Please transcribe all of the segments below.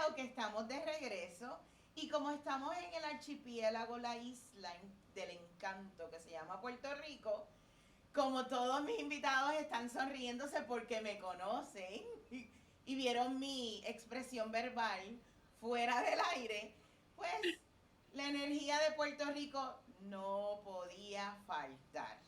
creo que estamos de regreso y como estamos en el archipiélago, la isla del encanto que se llama Puerto Rico, como todos mis invitados están sonriéndose porque me conocen y vieron mi expresión verbal fuera del aire, pues la energía de Puerto Rico no podía faltar.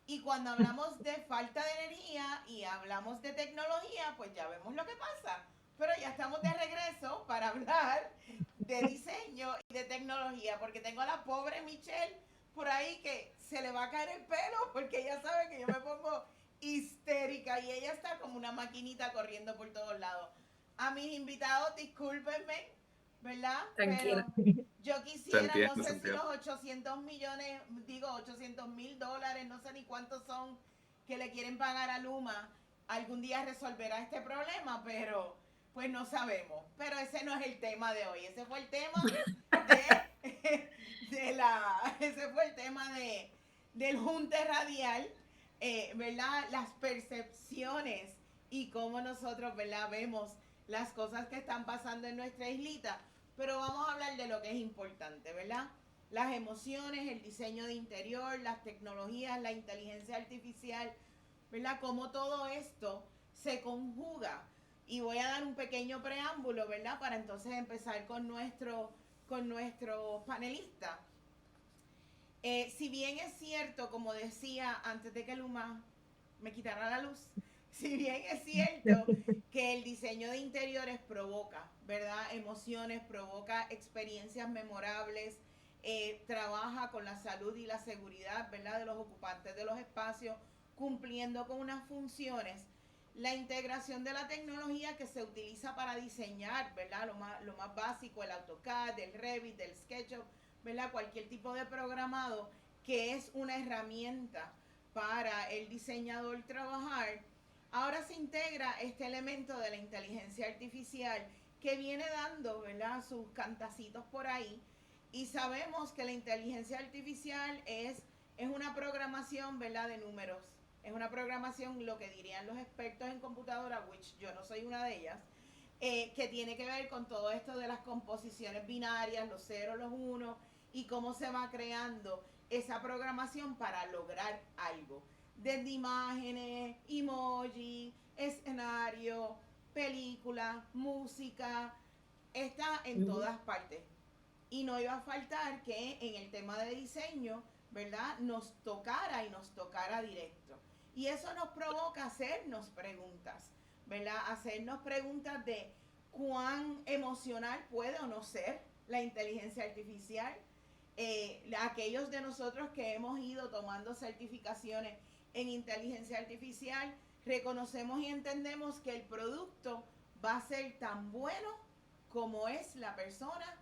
Y cuando hablamos de falta de energía y hablamos de tecnología, pues ya vemos lo que pasa. Pero ya estamos de regreso para hablar de diseño y de tecnología, porque tengo a la pobre Michelle por ahí que se le va a caer el pelo, porque ella sabe que yo me pongo histérica y ella está como una maquinita corriendo por todos lados. A mis invitados, discúlpenme, ¿verdad? Tranquila. Pero yo Se quisiera, no entiende, se sé si entiende. los 800 millones, digo 800,000 dólares, no sé ni cuántos son que le quieren pagar a Luma, algún día resolverá este problema, pero pues no sabemos. Pero ese no es el tema de hoy, ese fue el tema ese fue el tema del junte radial, ¿verdad? Las percepciones y cómo nosotros, ¿verdad? Vemos las cosas que están pasando en nuestra islita. Pero vamos a hablar de lo que es importante, ¿verdad? Las emociones, el diseño de interior, las tecnologías, la inteligencia artificial, ¿verdad? Cómo todo esto se conjuga. Y voy a dar un pequeño preámbulo, ¿verdad? Para entonces empezar con nuestro panelista. Si bien es cierto, como decía antes de que Luma me quitara la luz, si bien es cierto que el diseño de interiores provoca, ¿verdad? Emociones, provoca experiencias memorables, trabaja con la salud y la seguridad, ¿verdad? De los ocupantes de los espacios, cumpliendo con unas funciones. La integración de la tecnología que se utiliza para diseñar, ¿verdad? Lo más básico, el AutoCAD, el Revit, el SketchUp, ¿verdad? Cualquier tipo de programado que es una herramienta para el diseñador trabajar. Ahora se integra este elemento de la inteligencia artificial que viene dando, ¿verdad?, sus cantacitos por ahí. Y sabemos que la inteligencia artificial es una programación, ¿verdad?, de números. Es una programación, lo que dirían los expertos en computadora, which yo no soy una de ellas, que tiene que ver con todo esto de las composiciones binarias, los ceros, los unos, y cómo se va creando esa programación para lograr algo. Desde imágenes, emoji, escenario, película, música, está en todas partes. Y no iba a faltar que en el tema de diseño, ¿verdad? Nos tocara y nos tocara directo. Y eso nos provoca hacernos preguntas, ¿verdad? Hacernos preguntas de cuán emocional puede o no ser la inteligencia artificial. Aquellos de nosotros que hemos ido tomando certificaciones en inteligencia artificial, reconocemos y entendemos que el producto va a ser tan bueno como es la persona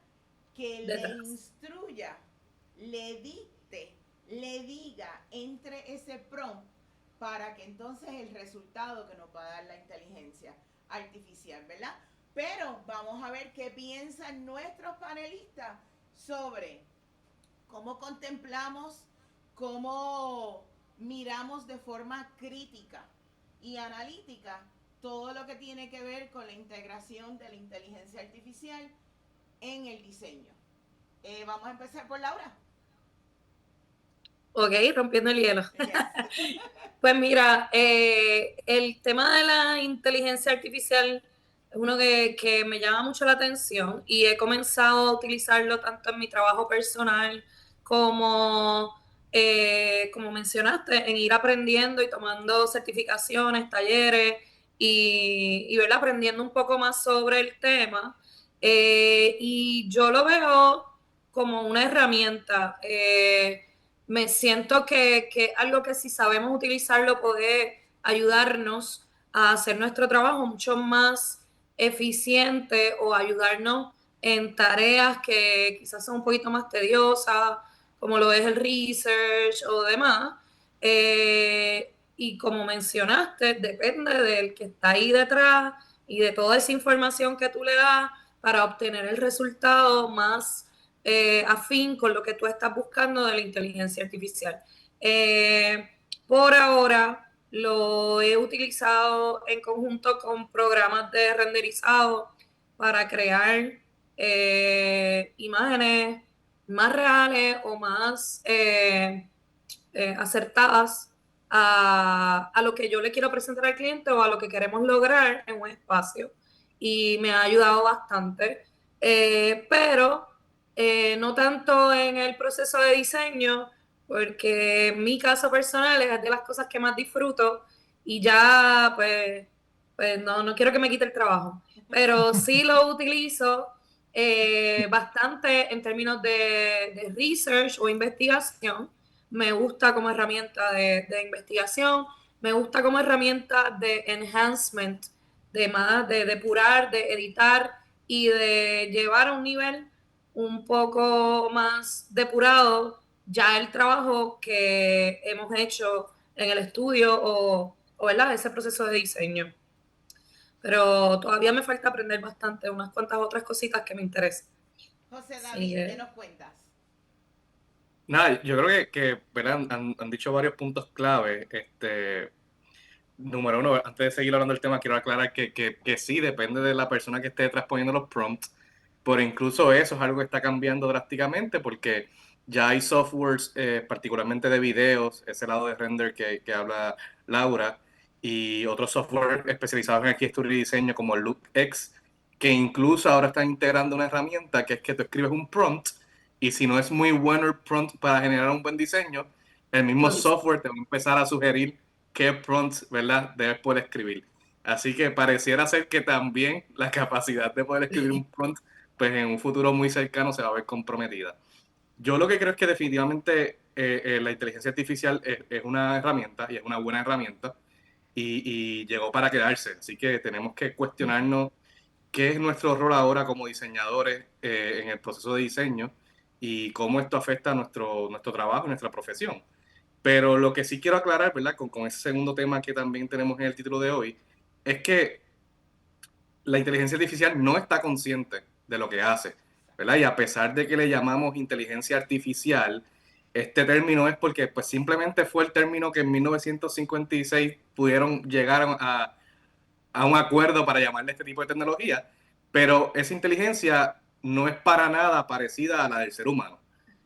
que le Detrás. instruya, le dicte, le diga, entre ese prompt para que entonces el resultado que nos va a dar la inteligencia artificial, ¿verdad? Pero vamos a ver qué piensan nuestros panelistas sobre cómo contemplamos, cómo miramos de forma crítica y analítica todo lo que tiene que ver con la integración de la inteligencia artificial en el diseño. Vamos a empezar por Laura. Ok, rompiendo el hielo. Yes. Pues mira, el tema de la inteligencia artificial es uno que me llama mucho la atención y he comenzado a utilizarlo tanto en mi trabajo personal como, como mencionaste, en ir aprendiendo y tomando certificaciones, talleres y ¿verdad? Aprendiendo un poco más sobre el tema. Y yo lo veo como una herramienta. Me siento que algo que si sabemos utilizarlo puede ayudarnos a hacer nuestro trabajo mucho más eficiente o ayudarnos en tareas que quizás son un poquito más tediosas, como lo es el research o demás. Y como mencionaste, depende del que está ahí detrás y de toda esa información que tú le das para obtener el resultado más afín con lo que tú estás buscando de la inteligencia artificial. Por ahora lo he utilizado en conjunto con programas de renderizado para crear imágenes más reales o más acertadas a lo que yo le quiero presentar al cliente o a lo que queremos lograr en un espacio. Y me ha ayudado bastante. Pero no tanto en el proceso de diseño, porque mi caso personal es de las cosas que más disfruto y ya pues no quiero que me quite el trabajo, pero sí lo utilizo bastante en términos de research o investigación. Me gusta como herramienta de investigación, me gusta como herramienta de enhancement, de depurar, de editar y de llevar a un nivel un poco más depurado ya el trabajo que hemos hecho en el estudio o ¿verdad? Ese proceso de diseño. Pero todavía me falta aprender bastante, unas cuantas otras cositas que me interesan. José Sí, David, ¿qué nos cuentas? Nada, yo creo que ¿verdad? Han dicho varios puntos clave. Número uno, antes de seguir hablando del tema, quiero aclarar que sí, depende de la persona que esté detrás poniendo los prompts, pero incluso eso es algo que está cambiando drásticamente porque ya hay softwares, particularmente de videos, ese lado de render que habla Laura, y otros software especializados en arquitectura y diseño como LookX, que incluso ahora están integrando una herramienta que es que tú escribes un prompt y si no es muy bueno el prompt para generar un buen diseño, el mismo software te va a empezar a sugerir qué prompts, ¿verdad?, debes poder escribir. Así que pareciera ser que también la capacidad de poder escribir un prompt, pues en un futuro muy cercano se va a ver comprometida. Yo lo que creo es que definitivamente la inteligencia artificial es una herramienta y es una buena herramienta y llegó para quedarse. Así que tenemos que cuestionarnos qué es nuestro rol ahora como diseñadores en el proceso de diseño y cómo esto afecta a nuestro trabajo y nuestra profesión. Pero lo que sí quiero aclarar, ¿verdad? Con ese segundo tema que también tenemos en el título de hoy, es que la inteligencia artificial no está consciente de lo que hace, ¿verdad? Y a pesar de que le llamamos inteligencia artificial, este término es porque pues simplemente fue el término que en 1956 pudieron llegar a un acuerdo para llamarle este tipo de tecnología, pero esa inteligencia no es para nada parecida a la del ser humano.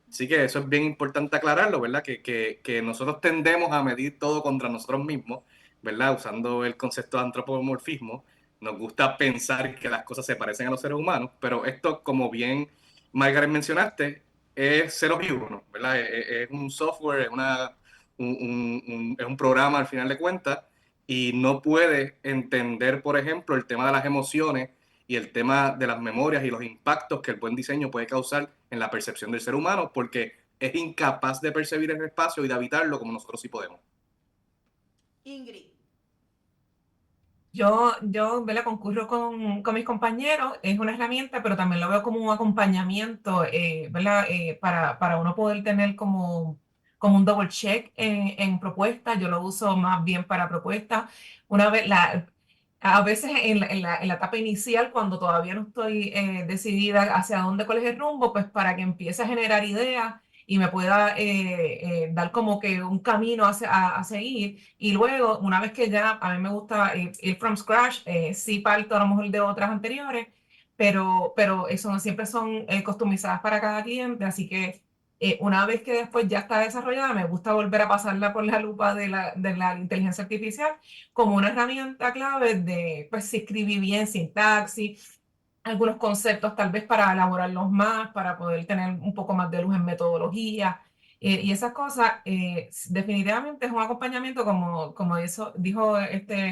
Así que eso es bien importante aclararlo, ¿verdad? Que nosotros tendemos a medir todo contra nosotros mismos, ¿verdad? Usando el concepto de antropomorfismo. Nos gusta pensar que las cosas se parecen a los seres humanos, pero esto, como bien Margaret mencionaste, es ceros y uno, ¿verdad? Es un software, es un programa al final de cuentas y no puede entender, por ejemplo, el tema de las emociones y el tema de las memorias y los impactos que el buen diseño puede causar en la percepción del ser humano, porque es incapaz de percibir el espacio y de habitarlo como nosotros sí podemos. Ingrid. ¿Verdad? Concurro con mis compañeros, es una herramienta, pero también lo veo como un acompañamiento, ¿verdad? Para uno poder tener como un double check en propuestas. Yo lo uso más bien para propuestas. Una vez, a veces en la etapa inicial, cuando todavía no estoy decidida hacia dónde, cuál es el rumbo, pues para que empiece a generar ideas y me pueda dar como que un camino a seguir. Y luego, una vez que ya a mí me gusta ir from scratch, sí parto a lo mejor de otras anteriores, pero eso siempre son customizadas para cada cliente, así que una vez que después ya está desarrollada, me gusta volver a pasarla por la lupa de la inteligencia artificial como una herramienta clave de, pues, si escribí bien sintaxis, algunos conceptos tal vez para elaborarlos más, para poder tener un poco más de luz en metodología. Y esas cosas, definitivamente es un acompañamiento, como dijo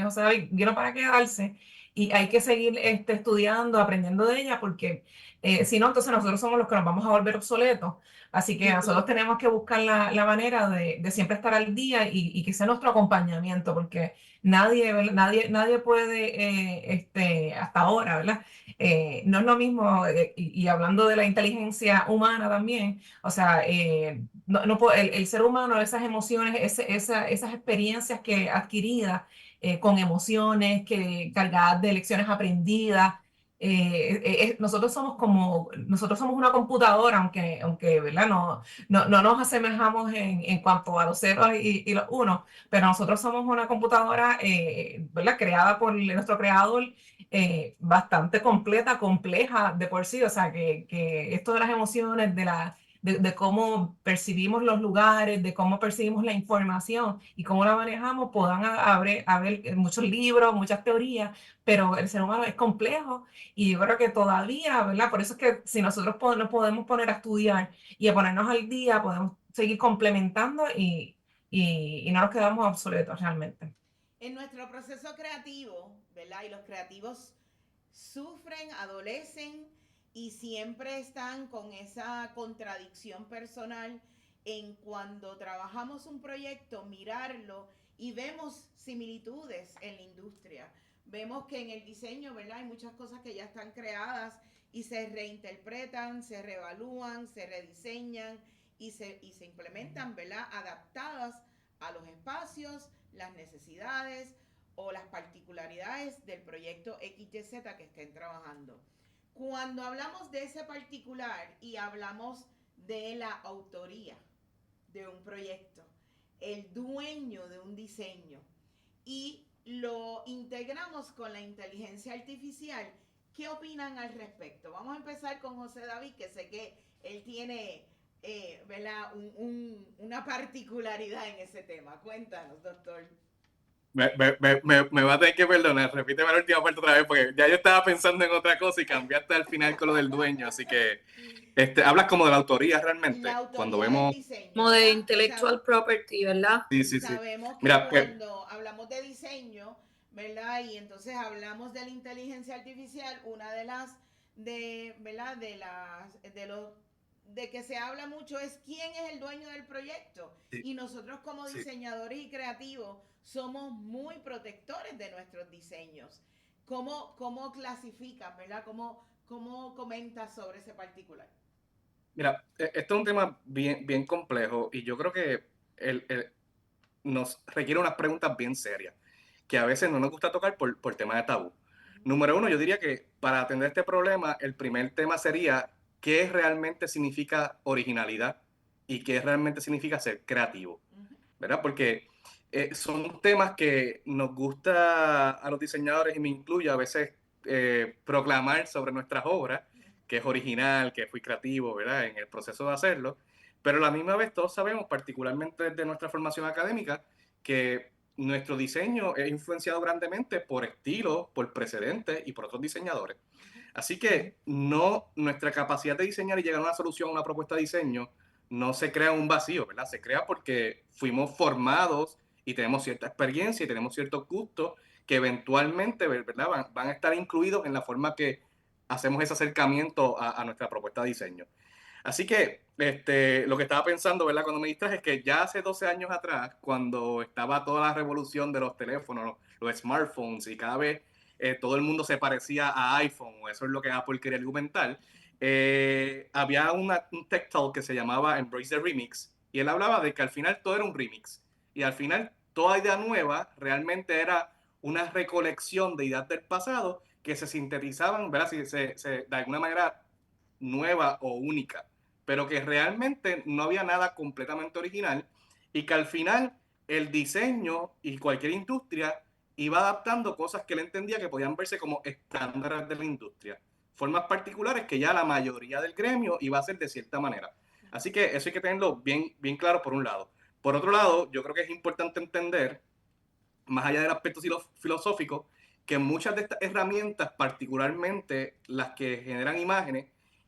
José David, vino para quedarse y hay que seguir estudiando, aprendiendo de ella, porque si no, entonces nosotros somos los que nos vamos a volver obsoletos. Así que nosotros tenemos que buscar la manera de siempre estar al día y que sea nuestro acompañamiento, porque nadie puede, hasta ahora, ¿verdad? No es lo mismo, y hablando de la inteligencia humana también, o sea, el ser humano, esas emociones, esas experiencias que adquiridas con emociones, cargadas de lecciones aprendidas, nosotros somos una computadora, aunque ¿verdad? No nos asemejamos en cuanto a los ceros y los unos, pero nosotros somos una computadora, ¿verdad? Creada por nuestro creador, bastante completa, compleja de por sí, o sea, que esto de las emociones, de cómo percibimos los lugares, de cómo percibimos la información y cómo la manejamos, puedan haber muchos libros, muchas teorías, pero el ser humano es complejo y yo creo que todavía, ¿verdad? Por eso es que si nosotros nos podemos poner a estudiar y a ponernos al día, podemos seguir complementando y no nos quedamos obsoletos realmente. En nuestro proceso creativo, ¿verdad? Y los creativos sufren, adolecen y siempre están con esa contradicción personal en cuando trabajamos un proyecto, mirarlo y vemos similitudes en la industria. Vemos que en el diseño, ¿verdad? Hay muchas cosas que ya están creadas y se reinterpretan, se reevalúan, se rediseñan y se implementan, ¿verdad? Adaptadas a los espacios, las necesidades o las particularidades del proyecto XYZ que estén trabajando. Cuando hablamos de ese particular y hablamos de la autoría de un proyecto, el dueño de un diseño y lo integramos con la inteligencia artificial, ¿qué opinan al respecto? Vamos a empezar con José David, que sé que él tiene ¿verdad? Una particularidad en ese tema. Cuéntanos, doctor. Me va a tener que perdonar, repíteme la última parte otra vez, porque ya yo estaba pensando en otra cosa y cambiaste al final con lo del dueño, así que hablas como de la autoría realmente, La autoría cuando del vemos... diseño, Como de ¿verdad? intellectual property, ¿verdad? Sí. Sabemos que Mira, cuando hablamos de diseño, ¿verdad? Y entonces hablamos de la inteligencia artificial, una de las ¿verdad? De que se habla mucho es quién es el dueño del proyecto. sí, Y nosotros como sí. diseñadores y creativos somos muy protectores de nuestros diseños. ¿Cómo clasificas, verdad? ¿Cómo comentas sobre ese particular? Mira, esto es un tema bien complejo y yo creo que nos requiere unas preguntas bien serias, que a veces no nos gusta tocar por temas de tabú. Número uno, yo diría que para atender este problema, el primer tema sería qué realmente significa originalidad y qué realmente significa ser creativo, ¿verdad? Porque son temas que nos gusta a los diseñadores, y me incluye a veces proclamar sobre nuestras obras, que es original, que fui creativo, ¿verdad? En el proceso de hacerlo, pero a la misma vez todos sabemos, particularmente desde nuestra formación académica, que nuestro diseño es influenciado grandemente por estilos, por precedentes y por otros diseñadores. Así que nuestra capacidad de diseñar y llegar a una solución, a una propuesta de diseño, no se crea un vacío, ¿verdad? Se crea porque fuimos formados y tenemos cierta experiencia y tenemos ciertos gustos que eventualmente, ¿verdad? Van a estar incluidos en la forma que hacemos ese acercamiento a nuestra propuesta de diseño. Así que lo que estaba pensando, ¿verdad? Cuando me distraje es que ya hace 12 años atrás, cuando estaba toda la revolución de los teléfonos, los smartphones, y cada vez todo el mundo se parecía a iPhone, o eso es lo que Apple quería argumentar, había un tech talk que se llamaba Embrace the Remix, y él hablaba de que al final todo era un remix, y al final toda idea nueva realmente era una recolección de ideas del pasado que se sintetizaban, ¿verdad? De alguna manera nueva o única, pero que realmente no había nada completamente original y que al final el diseño y cualquier industria iba adaptando cosas que él entendía que podían verse como estándares de la industria, formas particulares que ya la mayoría del gremio iba a hacer de cierta manera. Así que eso hay que tenerlo bien claro por un lado. Por otro lado, yo creo que es importante entender, más allá del aspecto filosófico, que muchas de estas herramientas, particularmente las que generan imágenes,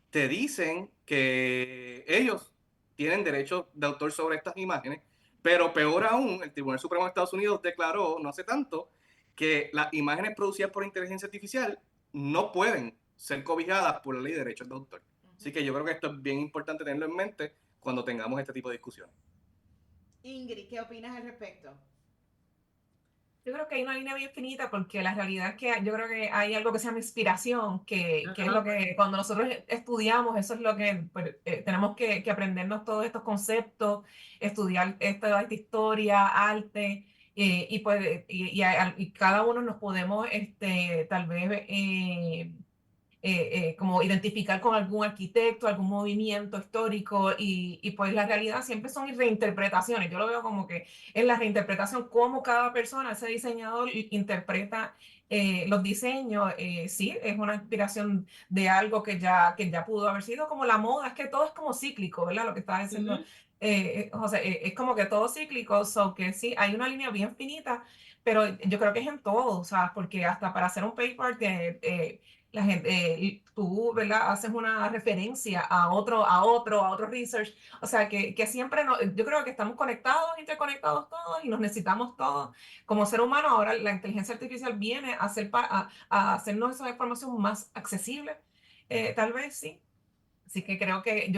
te dicen que ellos tienen derechos de autor sobre estas imágenes, pero peor aún, el Tribunal Supremo de Estados Unidos declaró no hace tanto que las imágenes producidas por inteligencia artificial no pueden ser cobijadas por la ley de derechos de autor. Así que yo creo que esto es bien importante tenerlo en mente cuando tengamos este tipo de discusiones. Ingrid, ¿qué opinas al respecto? Yo creo que hay una línea bien finita porque la realidad es que yo creo que hay algo que se llama inspiración, que es lo que cuando nosotros estudiamos, eso es lo que pues, tenemos que aprendernos todos estos conceptos, estudiar esta historia, arte, y cada uno nos podemos tal vez como identificar con algún arquitecto, algún movimiento histórico, y pues la realidad siempre son reinterpretaciones. Yo lo veo como que en la reinterpretación, cómo cada persona, ese diseñador, interpreta los diseños. Sí, es una inspiración de algo que ya pudo haber sido como la moda. Es que todo es como cíclico, ¿verdad? Lo que estaba diciendo José, es como que todo cíclico, so que sí, hay una línea bien finita, pero yo creo que es en todo, o sea, porque hasta para hacer un paper la gente, tú, ¿verdad? Haces una referencia a otro research, o sea, que siempre yo creo que estamos conectados, interconectados todos, y nos necesitamos todos. Como ser humano, ahora la inteligencia artificial viene a a hacernos esa información más accesible, tal vez sí. Así que yo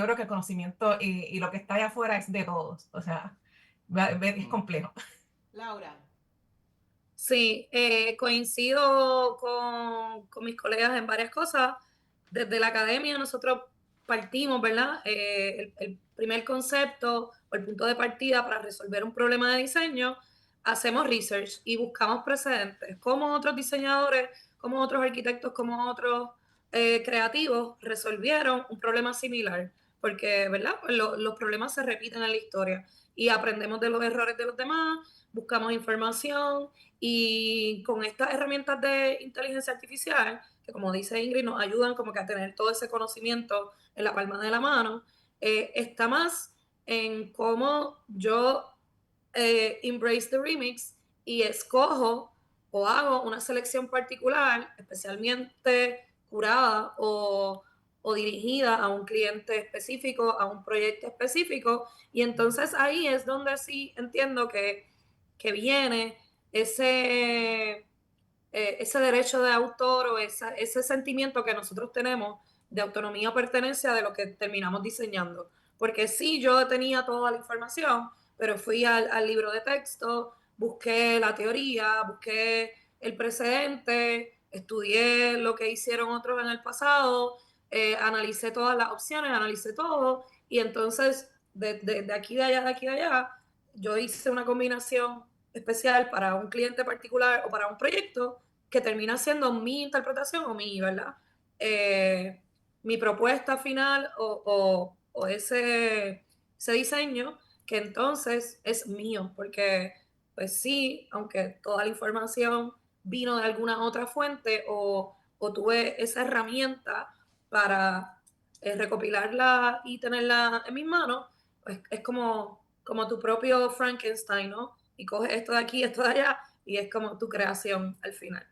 creo que el conocimiento y lo que está allá afuera es de todos, o sea, es complejo. Laura. Sí, coincido con mis colegas en varias cosas. Desde la academia nosotros partimos, ¿verdad? El primer concepto o el punto de partida para resolver un problema de diseño, hacemos research y buscamos precedentes, cómo otros diseñadores, cómo otros arquitectos, cómo otros creativos resolvieron un problema similar, porque, ¿verdad? Pues los problemas se repiten en la historia y aprendemos de los errores de los demás, buscamos información y con estas herramientas de inteligencia artificial, que como dice Ingrid, nos ayudan como que a tener todo ese conocimiento en la palma de la mano, está más en cómo yo embrace the remix y escojo o hago una selección particular, especialmente curada o dirigida a un cliente específico, a un proyecto específico, y entonces ahí es donde sí entiendo que viene ese derecho de autor o ese sentimiento que nosotros tenemos de autonomía o pertenencia de lo que terminamos diseñando. Porque sí, yo tenía toda la información, pero fui al libro de texto, busqué la teoría, busqué el precedente, estudié lo que hicieron otros en el pasado, analicé todas las opciones, analicé todo, y entonces de aquí de allá, de aquí de allá, yo hice una combinación especial para un cliente particular o para un proyecto que termina siendo mi interpretación o ¿verdad? Mi propuesta final o ese diseño que entonces es mío, porque pues sí, aunque toda la información vino de alguna otra fuente o tuve esa herramienta para recopilarla y tenerla en mis manos, pues es como tu propio Frankenstein, ¿no? Y coges esto de aquí, esto de allá, y es como tu creación al final.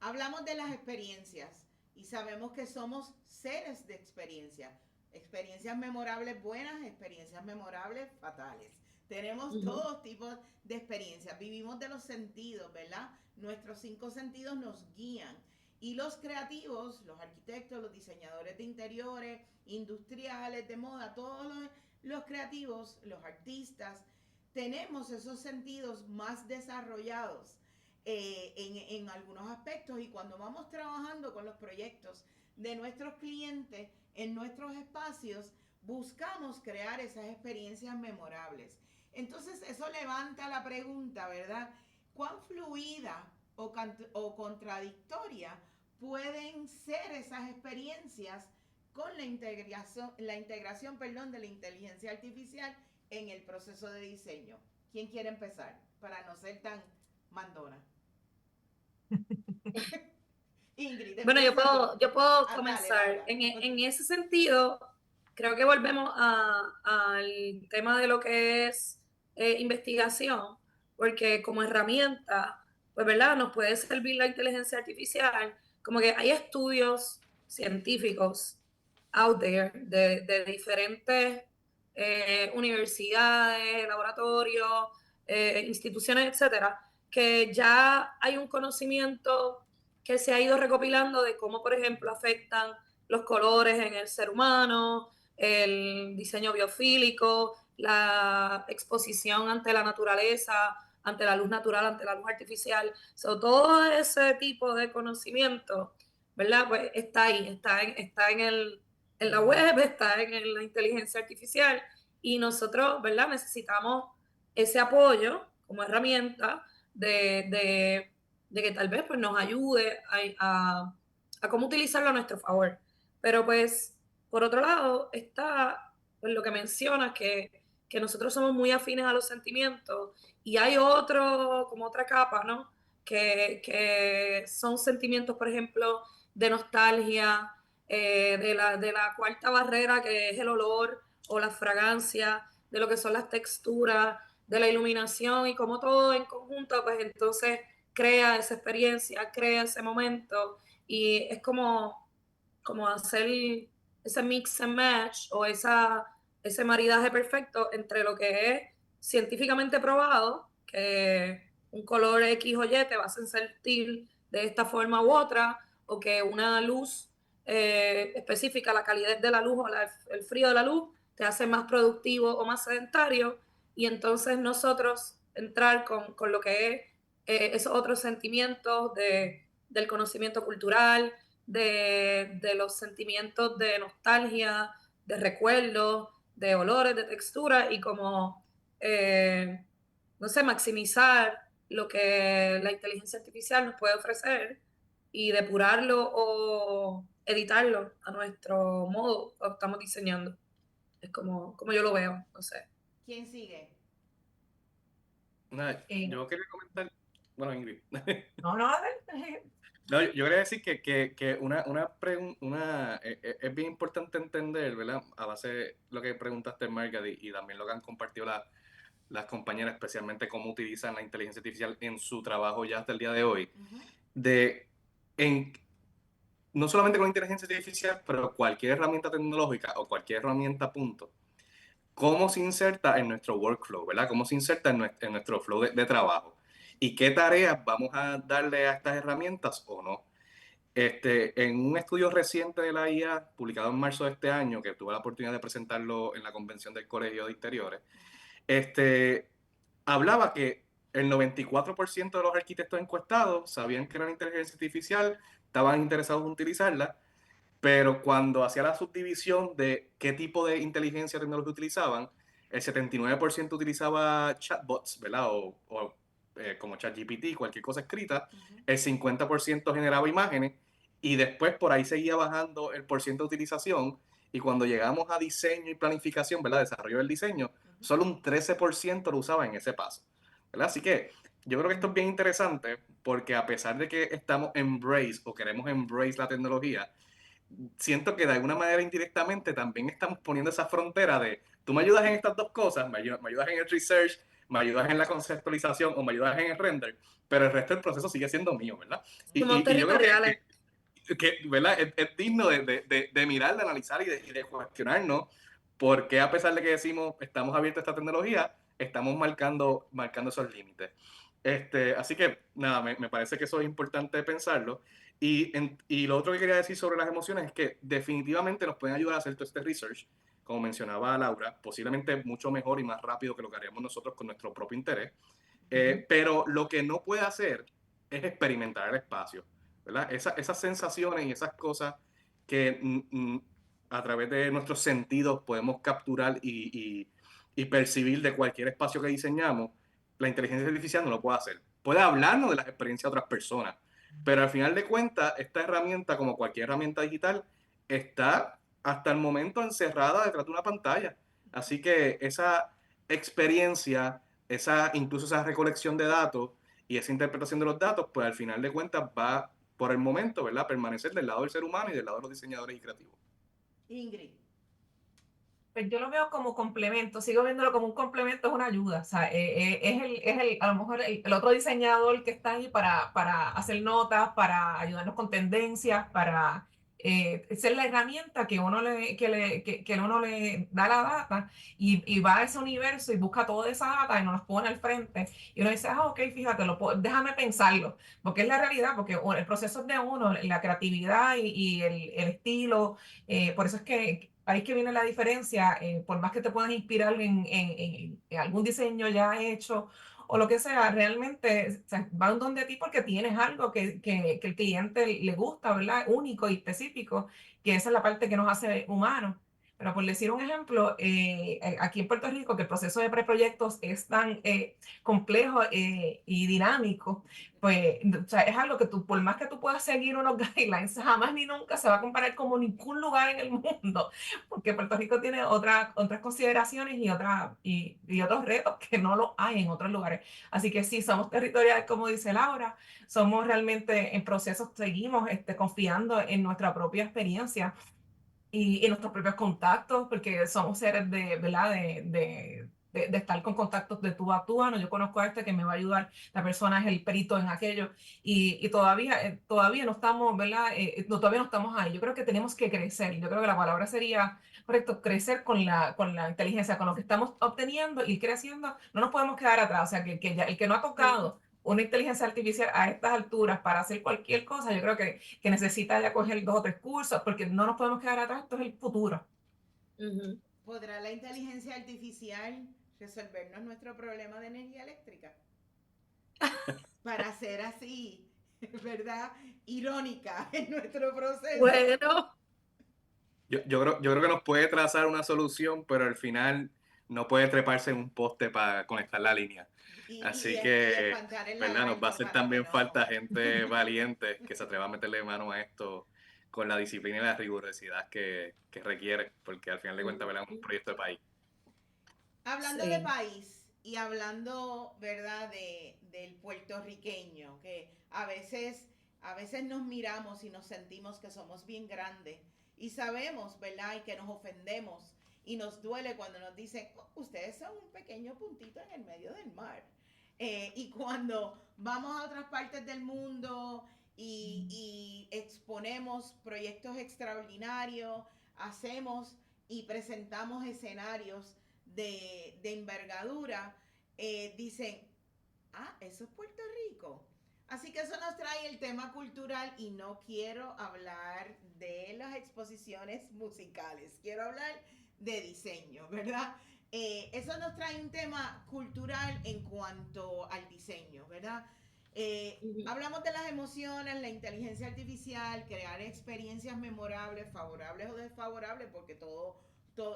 Hablamos de las experiencias y sabemos que somos seres de experiencia. Experiencias memorables buenas, experiencias memorables fatales. Tenemos todos tipos de experiencias. Vivimos de los sentidos, ¿verdad? Nuestros 5 sentidos nos guían. Y los creativos, los arquitectos, los diseñadores de interiores, industriales, de moda, todos los creativos, los artistas, tenemos esos sentidos más desarrollados en algunos aspectos, y cuando vamos trabajando con los proyectos de nuestros clientes en nuestros espacios, buscamos crear esas experiencias memorables. Entonces eso levanta la pregunta, ¿verdad? ¿Cuán fluida o contradictoria pueden ser esas experiencias con la integración de la inteligencia artificial en el proceso de diseño? ¿Quién quiere empezar para no ser tan mandona? Ingrid, Bueno, yo puedo comenzar. Dale, En ese sentido, creo que volvemos al tema de lo que es investigación, porque como herramienta, pues, ¿verdad? Nos puede servir la inteligencia artificial. Como que hay estudios científicos out there de diferentes universidades, laboratorios, instituciones, etcétera, que ya hay un conocimiento que se ha ido recopilando de cómo, por ejemplo, afectan los colores en el ser humano, el diseño biofílico, la exposición ante la naturaleza, ante la luz natural, ante la luz artificial. Todo ese tipo de conocimiento, ¿verdad? Pues está ahí, está en la web, está en la inteligencia artificial, y nosotros, ¿verdad? Necesitamos ese apoyo como herramienta de que tal vez pues, nos ayude a cómo utilizarlo a nuestro favor. Pero pues, por otro lado, está pues, lo que mencionas, que nosotros somos muy afines a los sentimientos y hay como otra capa, ¿no? Que son sentimientos, por ejemplo, de nostalgia, de la cuarta barrera, que es el olor o la fragancia, de lo que son las texturas, de la iluminación y como todo en conjunto, pues entonces crea esa experiencia, crea ese momento y es como hacer ese mix and match o ese maridaje perfecto entre lo que es científicamente probado, que un color X o Y te va a hacer sentir de esta forma u otra, o que una luz específica, la calidez de la luz o el frío de la luz, te hace más productivo o más sedentario, y entonces nosotros entrar con lo que es esos otros sentimientos del conocimiento cultural, de los sentimientos de nostalgia, de recuerdos, de olores, de textura, y como, no sé, maximizar lo que la inteligencia artificial nos puede ofrecer y depurarlo o editarlo a nuestro modo que estamos diseñando. Es como yo lo veo, no sé. ¿Quién sigue? Nada, Eh, yo quería comentar, bueno, Ingrid. no, no, No, yo quería decir que es bien importante entender, ¿verdad? A base de lo que preguntaste, Margaret, y también lo que han compartido las compañeras, especialmente cómo utilizan la inteligencia artificial en su trabajo ya hasta el día de hoy, de en, no solamente con la inteligencia artificial, pero cualquier herramienta tecnológica o cualquier herramienta punto, cómo se inserta en nuestro workflow, ¿verdad? Cómo se inserta en nuestro flow de trabajo y qué tareas vamos a darle a estas herramientas o no. En un estudio reciente de la IA, publicado en marzo de este año, que tuve la oportunidad de presentarlo en la convención del Colegio de Interiores, hablaba que el 94% de los arquitectos encuestados sabían que era la inteligencia artificial, estaban interesados en utilizarla, pero cuando hacía la subdivisión de qué tipo de inteligencia tecnológica utilizaban, el 79% utilizaba chatbots, ¿verdad? Como ChatGPT, cualquier cosa escrita, el 50% generaba imágenes y después por ahí seguía bajando el porcentaje de utilización y cuando llegamos a diseño y planificación, ¿verdad? Desarrollo del diseño, solo un 13% lo usaba en ese paso, ¿verdad? Así que yo creo que esto es bien interesante porque a pesar de que estamos embrace o queremos embrace la tecnología, siento que de alguna manera indirectamente también estamos poniendo esa frontera de tú me ayudas en estas dos cosas, me ayudas en el research, me ayudas en la conceptualización o me ayudas en el render, pero el resto del proceso sigue siendo mío, ¿verdad? Somos Y yo creo territoriales. ¿verdad? Es digno de mirar, de analizar y de cuestionarnos por qué a pesar de que decimos estamos abiertos a esta tecnología, estamos marcando esos límites. Así que nada, me parece que eso es importante pensarlo. Y lo otro que quería decir sobre las emociones es que definitivamente nos pueden ayudar a hacer todo este research, como mencionaba Laura, posiblemente mucho mejor y más rápido que lo que haríamos nosotros con nuestro propio interés. Pero lo que no puede hacer es experimentar el espacio, ¿verdad? Esas sensaciones y esas cosas que a través de nuestros sentidos podemos capturar y percibir de cualquier espacio que diseñamos, la inteligencia artificial no lo puede hacer. Puede hablarnos de las experiencias de otras personas, pero al final de cuentas, esta herramienta, como cualquier herramienta digital, está hasta el momento encerrada detrás de una pantalla. Así que esa experiencia, incluso esa recolección de datos y esa interpretación de los datos, pues al final de cuentas va, por el momento, ¿verdad?, permanecer del lado del ser humano y del lado de los diseñadores y creativos. Ingrid. Pues yo lo veo como complemento, sigo viéndolo como un complemento, es una ayuda. O sea, a lo mejor el otro diseñador que está ahí para hacer notas, para ayudarnos con tendencias, para ser la herramienta que uno le da la data y va a ese universo y busca toda esa data y nos los pone al frente. Y uno dice, ok, fíjate, déjame pensarlo, porque es la realidad, porque el proceso es de uno, la creatividad y el estilo. Por eso es que ahí es que viene la diferencia, por más que te puedas inspirar en algún diseño ya hecho o lo que sea, realmente o sea, va un don de ti porque tienes algo que el cliente le gusta, ¿verdad? Único y específico, que esa es la parte que nos hace humanos. Pero por decir un ejemplo, aquí en Puerto Rico, que el proceso de preproyectos es tan complejo y dinámico, pues o sea, es algo que tú, por más que tú puedas seguir unos guidelines, jamás ni nunca se va a comparar como ningún lugar en el mundo, porque Puerto Rico tiene otras consideraciones y otros retos que no lo hay en otros lugares. Así que sí, somos territoriales, como dice Laura, somos realmente en procesos, seguimos confiando en nuestra propia experiencia y nuestros propios contactos, porque somos seres de, ¿verdad? De estar con contactos de tú a tú. No, yo conozco a este que me va a ayudar, la persona es el perito en aquello, y todavía no estamos, ¿verdad? Todavía no estamos ahí. Yo creo que tenemos que crecer. Yo creo que la palabra sería, correcto, crecer con la inteligencia, con lo que estamos obteniendo y creciendo. No nos podemos quedar atrás. O sea, que ya, el que no ha tocado una inteligencia artificial a estas alturas para hacer cualquier cosa, yo creo que necesita ya coger 2 o 3 cursos, porque no nos podemos quedar atrás, esto es el futuro. ¿Podrá la inteligencia artificial resolvernos nuestro problema de energía eléctrica? Para ser así, ¿verdad? Irónica en nuestro proceso. Bueno, Yo creo que nos puede trazar una solución, pero al final no puede treparse en un poste para conectar la línea. Así Y que, espantar el ¿verdad? Nos va a lagarto hacer para que también no... falta gente valiente que se atreva a meterle mano a esto con la disciplina y la rigurosidad que requiere, porque al final de cuentas, ¿verdad? Es un proyecto de país. Hablando de sí. país y hablando, ¿verdad? Del puertorriqueño, que a veces nos miramos y nos sentimos que somos bien grandes y sabemos, ¿verdad? Y que nos ofendemos y nos duele cuando nos dicen, "Oh, ustedes son un pequeño puntito en el medio del mar". Y cuando vamos a otras partes del mundo y exponemos proyectos extraordinarios, hacemos y presentamos escenarios de envergadura, dicen, ah, eso es Puerto Rico. Así que eso nos trae el tema cultural y no quiero hablar de las exposiciones musicales, quiero hablar de diseño, ¿verdad? Eso nos trae un tema cultural en cuanto al diseño, ¿verdad? Hablamos de las emociones, la inteligencia artificial, crear experiencias memorables, favorables o desfavorables, porque todo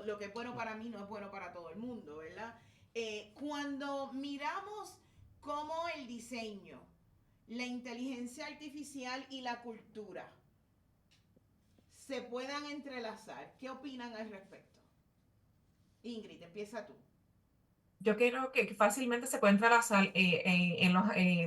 lo que es bueno para mí no es bueno para todo el mundo, ¿verdad? Cuando miramos cómo el diseño, la inteligencia artificial y la cultura se puedan entrelazar, ¿qué opinan al respecto? Ingrid, empieza tú. Yo creo que fácilmente se puede entrelazar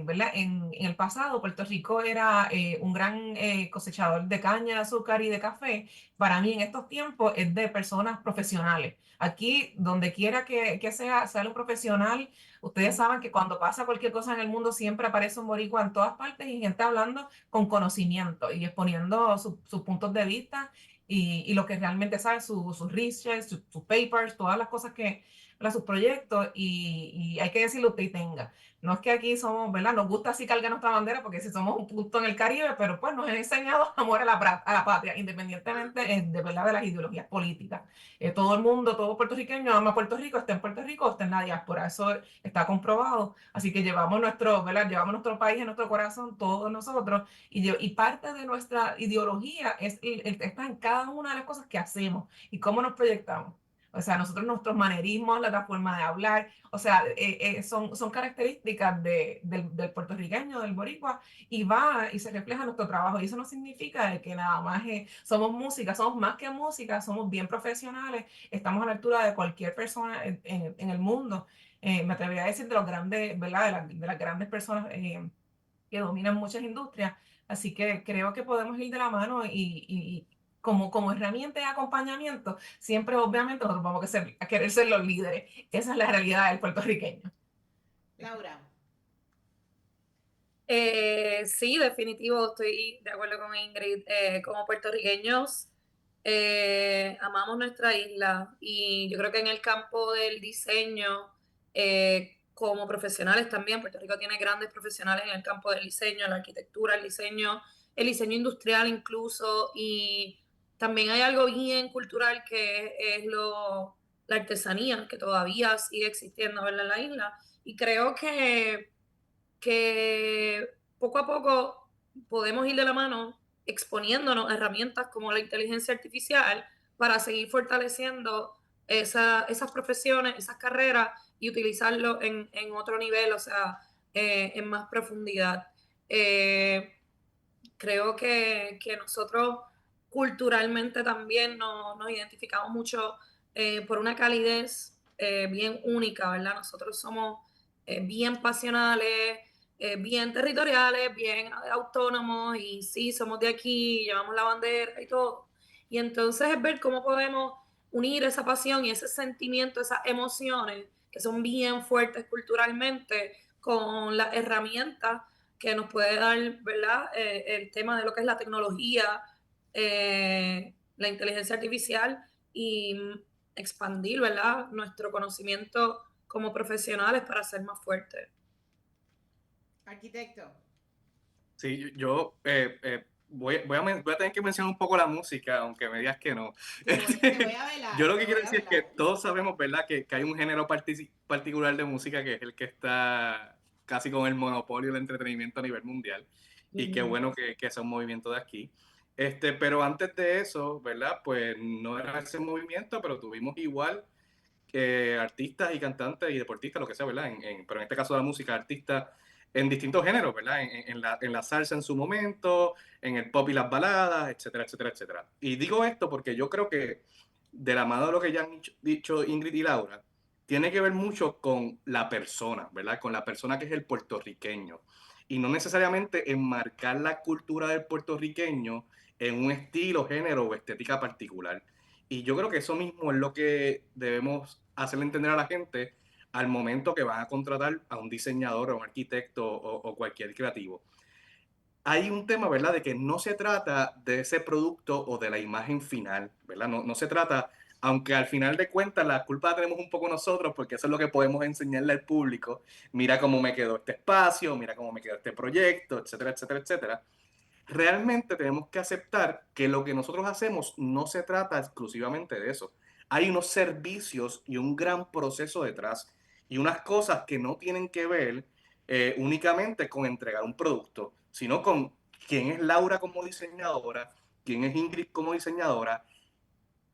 ¿verdad? En el pasado, Puerto Rico era un gran cosechador de caña, de azúcar y de café. Para mí, en estos tiempos, es de personas profesionales. Aquí, donde quiera que sea un profesional, ustedes saben que cuando pasa cualquier cosa en el mundo, siempre aparece un boricua en todas partes y gente hablando con conocimiento y exponiendo sus puntos de vista y lo que realmente sabe, sus research, sus papers, todas las cosas para sus proyectos y hay que decirlo usted y tenga. No es que aquí somos, ¿verdad? Nos gusta así cargar nuestra bandera porque si somos un punto en el Caribe, pero pues nos han enseñado amor a la patria, independientemente de, ¿verdad? De las ideologías políticas. Todo el mundo, todo puertorriqueño ama Puerto Rico, está en Puerto Rico o está en la diáspora, eso está comprobado. Así que llevamos ¿verdad? Llevamos nuestro país en nuestro corazón, todos nosotros, y parte de nuestra ideología está en cada una de las cosas que hacemos y cómo nos proyectamos. O sea, nosotros nuestros manerismos, la forma de hablar, o sea, son características del puertorriqueño, del boricua, y va y se refleja en nuestro trabajo. Y eso no significa de que nada más somos música, somos más que música, somos bien profesionales, estamos a la altura de cualquier persona en el mundo. Me atrevería a decir de los grandes, ¿verdad? De las grandes personas que dominan muchas industrias. Así que creo que podemos ir de la mano y como herramienta de acompañamiento, siempre obviamente nosotros vamos a querer ser los líderes. Esa es la realidad del puertorriqueño. Laura. Sí, definitivo, estoy de acuerdo con Ingrid. Como puertorriqueños, amamos nuestra isla y yo creo que en el campo del diseño, como profesionales también, Puerto Rico tiene grandes profesionales en el campo del diseño, la arquitectura, el diseño industrial incluso, y también hay algo bien cultural que es la artesanía, que todavía sigue existiendo, ¿verdad? En la isla. Y creo que poco a poco podemos ir de la mano exponiéndonos a herramientas como la inteligencia artificial para seguir fortaleciendo esas profesiones, esas carreras y utilizarlo en otro nivel, o sea, en más profundidad. Creo que nosotros culturalmente también nos identificamos mucho por una calidez bien única, ¿verdad? Nosotros somos bien pasionales, bien territoriales, bien autónomos y sí, somos de aquí, llevamos la bandera y todo. Y entonces es ver cómo podemos unir esa pasión y ese sentimiento, esas emociones que son bien fuertes culturalmente con las herramientas que nos puede dar, ¿verdad? El tema de lo que es la tecnología, la inteligencia artificial y expandir, ¿verdad? Nuestro conocimiento como profesionales para ser más fuertes. Arquitecto. Sí, yo voy a tener que mencionar un poco la música, aunque me digas que no. Te voy a velar. Yo lo que te quiero voy a decir es que velar. todos sabemos, ¿verdad?, que hay un género particular de música que es el que está casi con el monopolio del entretenimiento a nivel mundial. Y qué bueno que sea un movimiento de aquí. Pero antes de eso, ¿verdad? Pues no era ese movimiento, pero tuvimos igual que artistas y cantantes y deportistas, lo que sea, ¿verdad? Pero en este caso de la música, artistas en distintos géneros, ¿verdad? En la salsa en su momento, en el pop y las baladas, etcétera, etcétera, etcétera. Y digo esto porque yo creo que de la mano de lo que ya han dicho Ingrid y Laura, tiene que ver mucho con la persona, ¿verdad? Con la persona que es el puertorriqueño. Y no necesariamente enmarcar la cultura del puertorriqueño en un estilo, género o estética particular. Y yo creo que eso mismo es lo que debemos hacerle entender a la gente al momento que van a contratar a un diseñador o un arquitecto o cualquier creativo. Hay un tema, ¿verdad?, de que no se trata de ese producto o de la imagen final, ¿verdad? No se trata, aunque al final de cuentas la culpa la tenemos un poco nosotros, porque eso es lo que podemos enseñarle al público. Mira cómo me quedó este espacio, mira cómo me quedó este proyecto, etcétera, etcétera, etcétera. Realmente tenemos que aceptar que lo que nosotros hacemos no se trata exclusivamente de eso. Hay unos servicios y un gran proceso detrás y unas cosas que no tienen que ver únicamente con entregar un producto, sino con quién es Laura como diseñadora, quién es Ingrid como diseñadora,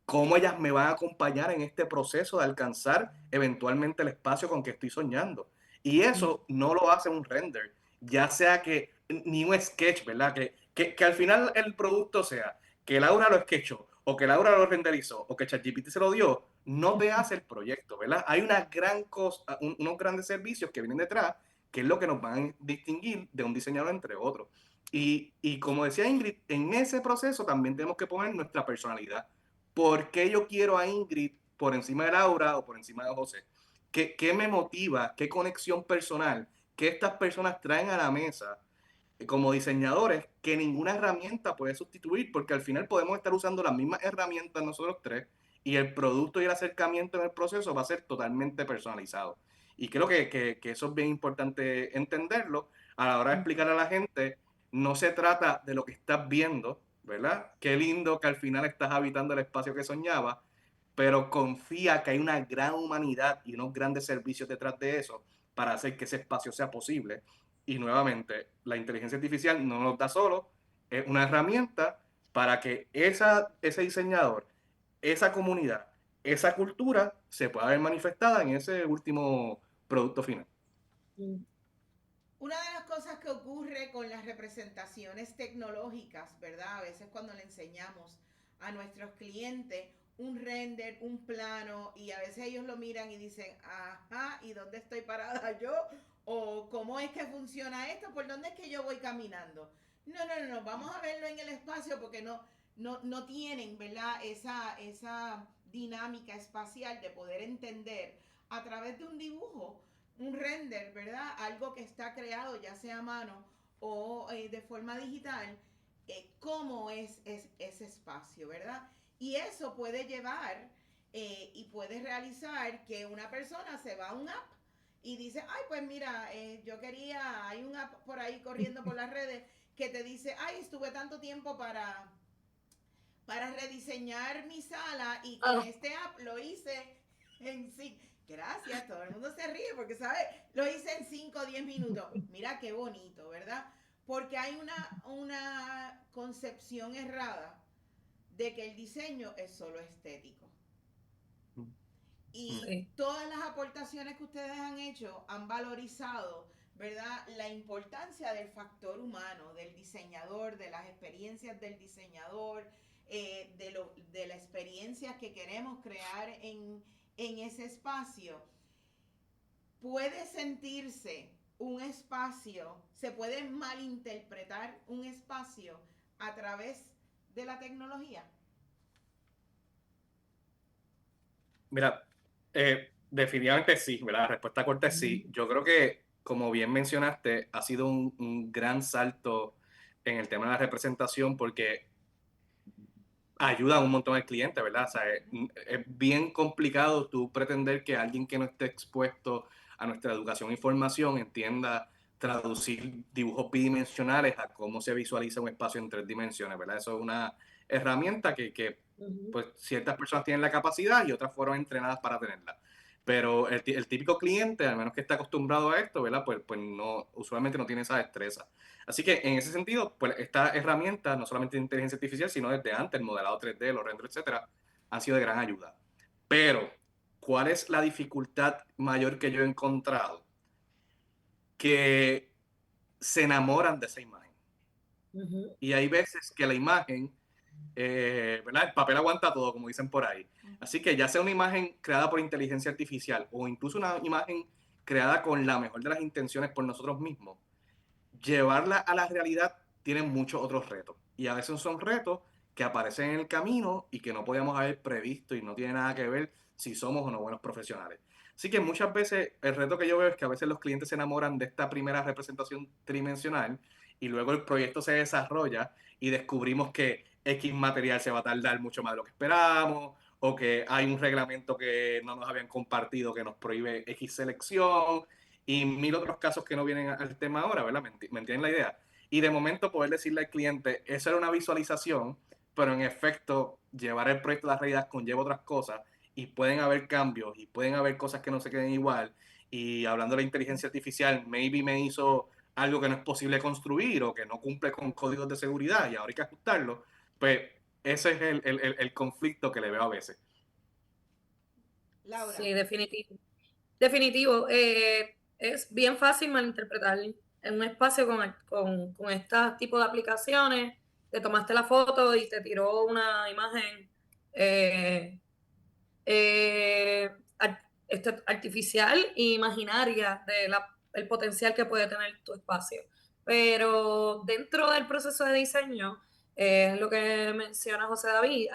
cómo ellas me van a acompañar en este proceso de alcanzar eventualmente el espacio con que estoy soñando. Y eso no lo hace un render, ya sea que ni un sketch, ¿verdad? Que al final el producto sea que Laura lo sketchó o que Laura lo renderizó o que ChatGPT se lo dio, no te hace el proyecto, ¿verdad? Hay una gran cosa, unos grandes servicios que vienen detrás, que es lo que nos van a distinguir de un diseñador entre otros. Y como decía Ingrid, en ese proceso también tenemos que poner nuestra personalidad. ¿Por qué yo quiero a Ingrid por encima de Laura o por encima de José? ¿Qué me motiva? ¿Qué conexión personal? ¿Qué estas personas traen a la mesa como diseñadores que ninguna herramienta puede sustituir? Porque al final podemos estar usando las mismas herramientas nosotros tres y el producto y el acercamiento en el proceso va a ser totalmente personalizado. Y creo que eso es bien importante entenderlo a la hora de explicar a la gente. No se trata de lo que estás viendo, ¿verdad? Qué lindo que al final estás habitando el espacio que soñaba, pero confía que hay una gran humanidad y unos grandes servicios detrás de eso para hacer que ese espacio sea posible. Y nuevamente, la inteligencia artificial no nos da solo, es una herramienta para que ese diseñador, esa comunidad, esa cultura se pueda ver manifestada en ese último producto final. Una de las cosas que ocurre con las representaciones tecnológicas, ¿verdad? A veces cuando le enseñamos a nuestros clientes un render, un plano, y a veces ellos lo miran y dicen, ajá, ¿y dónde estoy parada yo? O ¿cómo es que funciona esto? ¿Por dónde es que yo voy caminando? No, vamos a verlo en el espacio porque no tienen, ¿verdad? Esa dinámica espacial de poder entender a través de un dibujo, un render, ¿verdad? Algo que está creado ya sea a mano o de forma digital, cómo es ese espacio, ¿verdad? Y eso puede llevar y puede realizar que una persona se va a un app y dice, ay, pues mira, hay un app por ahí corriendo por las redes que te dice, ay, estuve tanto tiempo para rediseñar mi sala y con este app lo hice en sí. Gracias, todo el mundo se ríe porque, ¿sabes? Lo hice en 5 o 10 minutos. Mira qué bonito, ¿verdad? Porque hay una concepción errada de que el diseño es solo estético. Y Sí. todas las aportaciones que ustedes han hecho han valorizado, ¿verdad?, la importancia del factor humano, del diseñador, de las experiencias del diseñador, de la experiencia que queremos crear en ese espacio. Puede sentirse un espacio, se puede malinterpretar un espacio a través de la tecnología. Mira, definitivamente sí, ¿verdad? La respuesta corta es sí. Yo creo que, como bien mencionaste, ha sido un gran salto en el tema de la representación porque ayuda a un montón al cliente, ¿verdad? O sea, es bien complicado tú pretender que alguien que no esté expuesto a nuestra educación y formación entienda traducir dibujos bidimensionales a cómo se visualiza un espacio en 3 dimensiones, ¿verdad? Eso es una herramienta que pues, ciertas personas tienen la capacidad y otras fueron entrenadas para tenerla. Pero el típico cliente, al menos que esté acostumbrado a esto, ¿verdad? Pues no, usualmente no tiene esa destreza. Así que en ese sentido, pues esta herramienta, no solamente de inteligencia artificial, sino desde antes, el modelado 3D, los renders, etcétera, han sido de gran ayuda. Pero, ¿cuál es la dificultad mayor que yo he encontrado? Que se enamoran de esa imagen. Y hay veces que la imagen, ¿verdad? El papel aguanta todo, como dicen por ahí. Así que ya sea una imagen creada por inteligencia artificial o incluso una imagen creada con la mejor de las intenciones por nosotros mismos, llevarla a la realidad tiene muchos otros retos. Y a veces son retos que aparecen en el camino y que no podíamos haber previsto y no tiene nada que ver si somos o no buenos profesionales. Así que muchas veces el reto que yo veo es que a veces los clientes se enamoran de esta primera representación tridimensional y luego el proyecto se desarrolla y descubrimos que X material se va a tardar mucho más de lo que esperábamos o que hay un reglamento que no nos habían compartido que nos prohíbe X selección y mil otros casos que no vienen al tema ahora, ¿verdad? ¿Me entienden la idea? Y de momento poder decirle al cliente, eso era una visualización, pero en efecto llevar el proyecto a la realidad conlleva otras cosas y pueden haber cambios y pueden haber cosas que no se queden igual. Y hablando de la inteligencia artificial, maybe me hizo algo que no es posible construir o que no cumple con códigos de seguridad y ahora hay que ajustarlo. Pues ese es el conflicto que le veo a veces. Laura. Sí, definitivo. Definitivo. Es bien fácil malinterpretar en un espacio con este tipo de aplicaciones. Te tomaste la foto y te tiró una imagen artificial e imaginaria el potencial que puede tener tu espacio. Pero dentro del proceso de diseño, lo que menciona José David,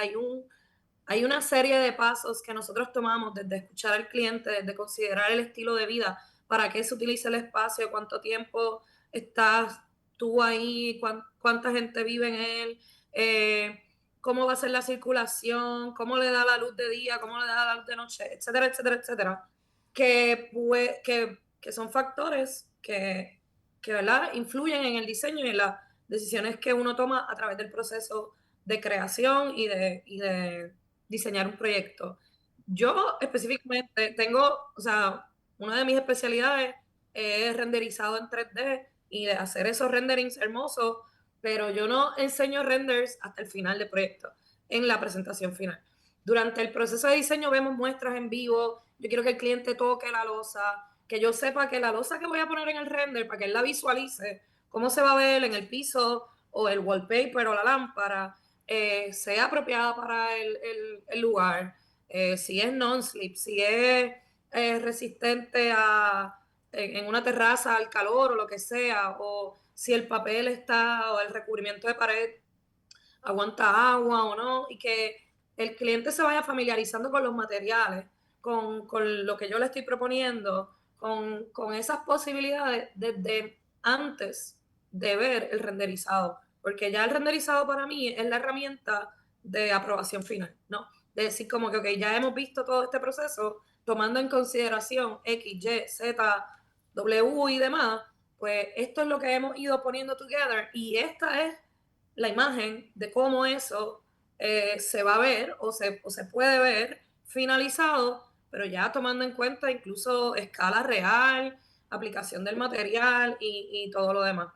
hay una serie de pasos que nosotros tomamos desde escuchar al cliente, desde considerar el estilo de vida, para qué se utiliza el espacio, cuánto tiempo estás tú ahí, cuánta gente vive en él, cómo va a ser la circulación, cómo le da la luz de día, cómo le da la luz de noche, etcétera, etcétera, etcétera, que son factores que ¿verdad? Influyen en el diseño y en las decisiones que uno toma a través del proceso de creación y de diseñar un proyecto. Yo específicamente tengo, o sea, una de mis especialidades es renderizado en 3D y de hacer esos renderings hermosos, pero yo no enseño renders hasta el final del proyecto, en la presentación final. Durante el proceso de diseño vemos muestras en vivo, yo quiero que el cliente toque la losa, que yo sepa que la losa que voy a poner en el render, para que él la visualice, cómo se va a ver en el piso o el wallpaper o la lámpara, sea apropiada para el lugar, si es non-slip, si es resistente en una terraza al calor o lo que sea, o si el papel está o el recubrimiento de pared aguanta agua o no, y que el cliente se vaya familiarizando con los materiales, con lo que yo le estoy proponiendo, con esas posibilidades desde antes de ver el renderizado, porque ya el renderizado para mí es la herramienta de aprobación final, ¿no? De decir como que, ok, ya hemos visto todo este proceso, tomando en consideración X, Y, Z, W y demás, pues esto es lo que hemos ido poniendo together y esta es la imagen de cómo eso se va a ver o se puede ver finalizado, pero ya tomando en cuenta incluso escala real, aplicación del material y todo lo demás.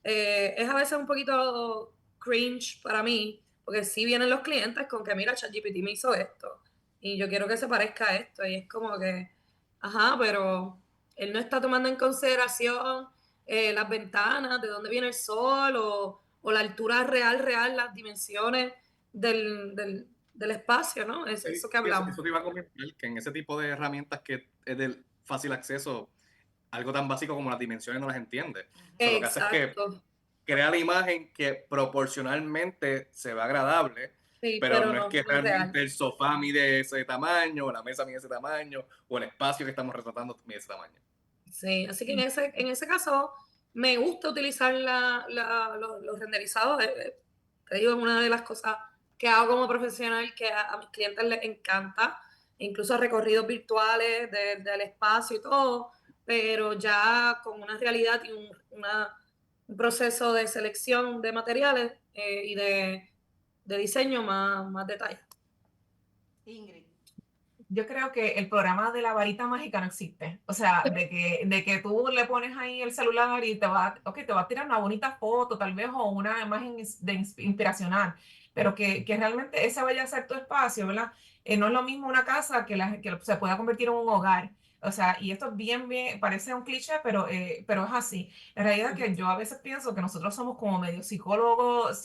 Es a veces un poquito cringe para mí, porque sí vienen los clientes con que, mira, ChatGPT me hizo esto, y yo quiero que se parezca a esto, y es como que, ajá, pero él no está tomando en consideración las ventanas, de dónde viene el sol, o la altura real, las dimensiones del espacio, ¿no? Es Sí, eso que eso, hablamos. eso te iba a comentar, que en ese tipo de herramientas que es de fácil acceso, algo tan básico como las dimensiones no las entiende. O sea, lo que hace es que Exacto, crea la imagen que proporcionalmente se ve agradable, sí, pero pero no es no, que no es real. realmente el sofá mide ese tamaño, o la mesa mide ese tamaño, o el espacio que estamos retratando mide ese tamaño. Sí, así que en ese caso me gusta utilizar los renderizados. Te digo, es una de las cosas que hago como profesional que a mis clientes les encanta, incluso recorridos virtuales del espacio y todo, pero ya con una realidad y un proceso de selección de materiales y de diseño más detallado. Ingrid. Yo creo que el programa de la varita mágica no existe. O sea, de que tú le pones ahí el celular y te va a tirar una bonita foto, tal vez, o una imagen inspiracional, pero que realmente ese vaya a ser tu espacio, ¿verdad? No es lo mismo una casa que se pueda convertir en un hogar. O sea, y esto es bien, parece un cliché, pero es así. En realidad que yo a veces pienso que nosotros somos como medio psicólogos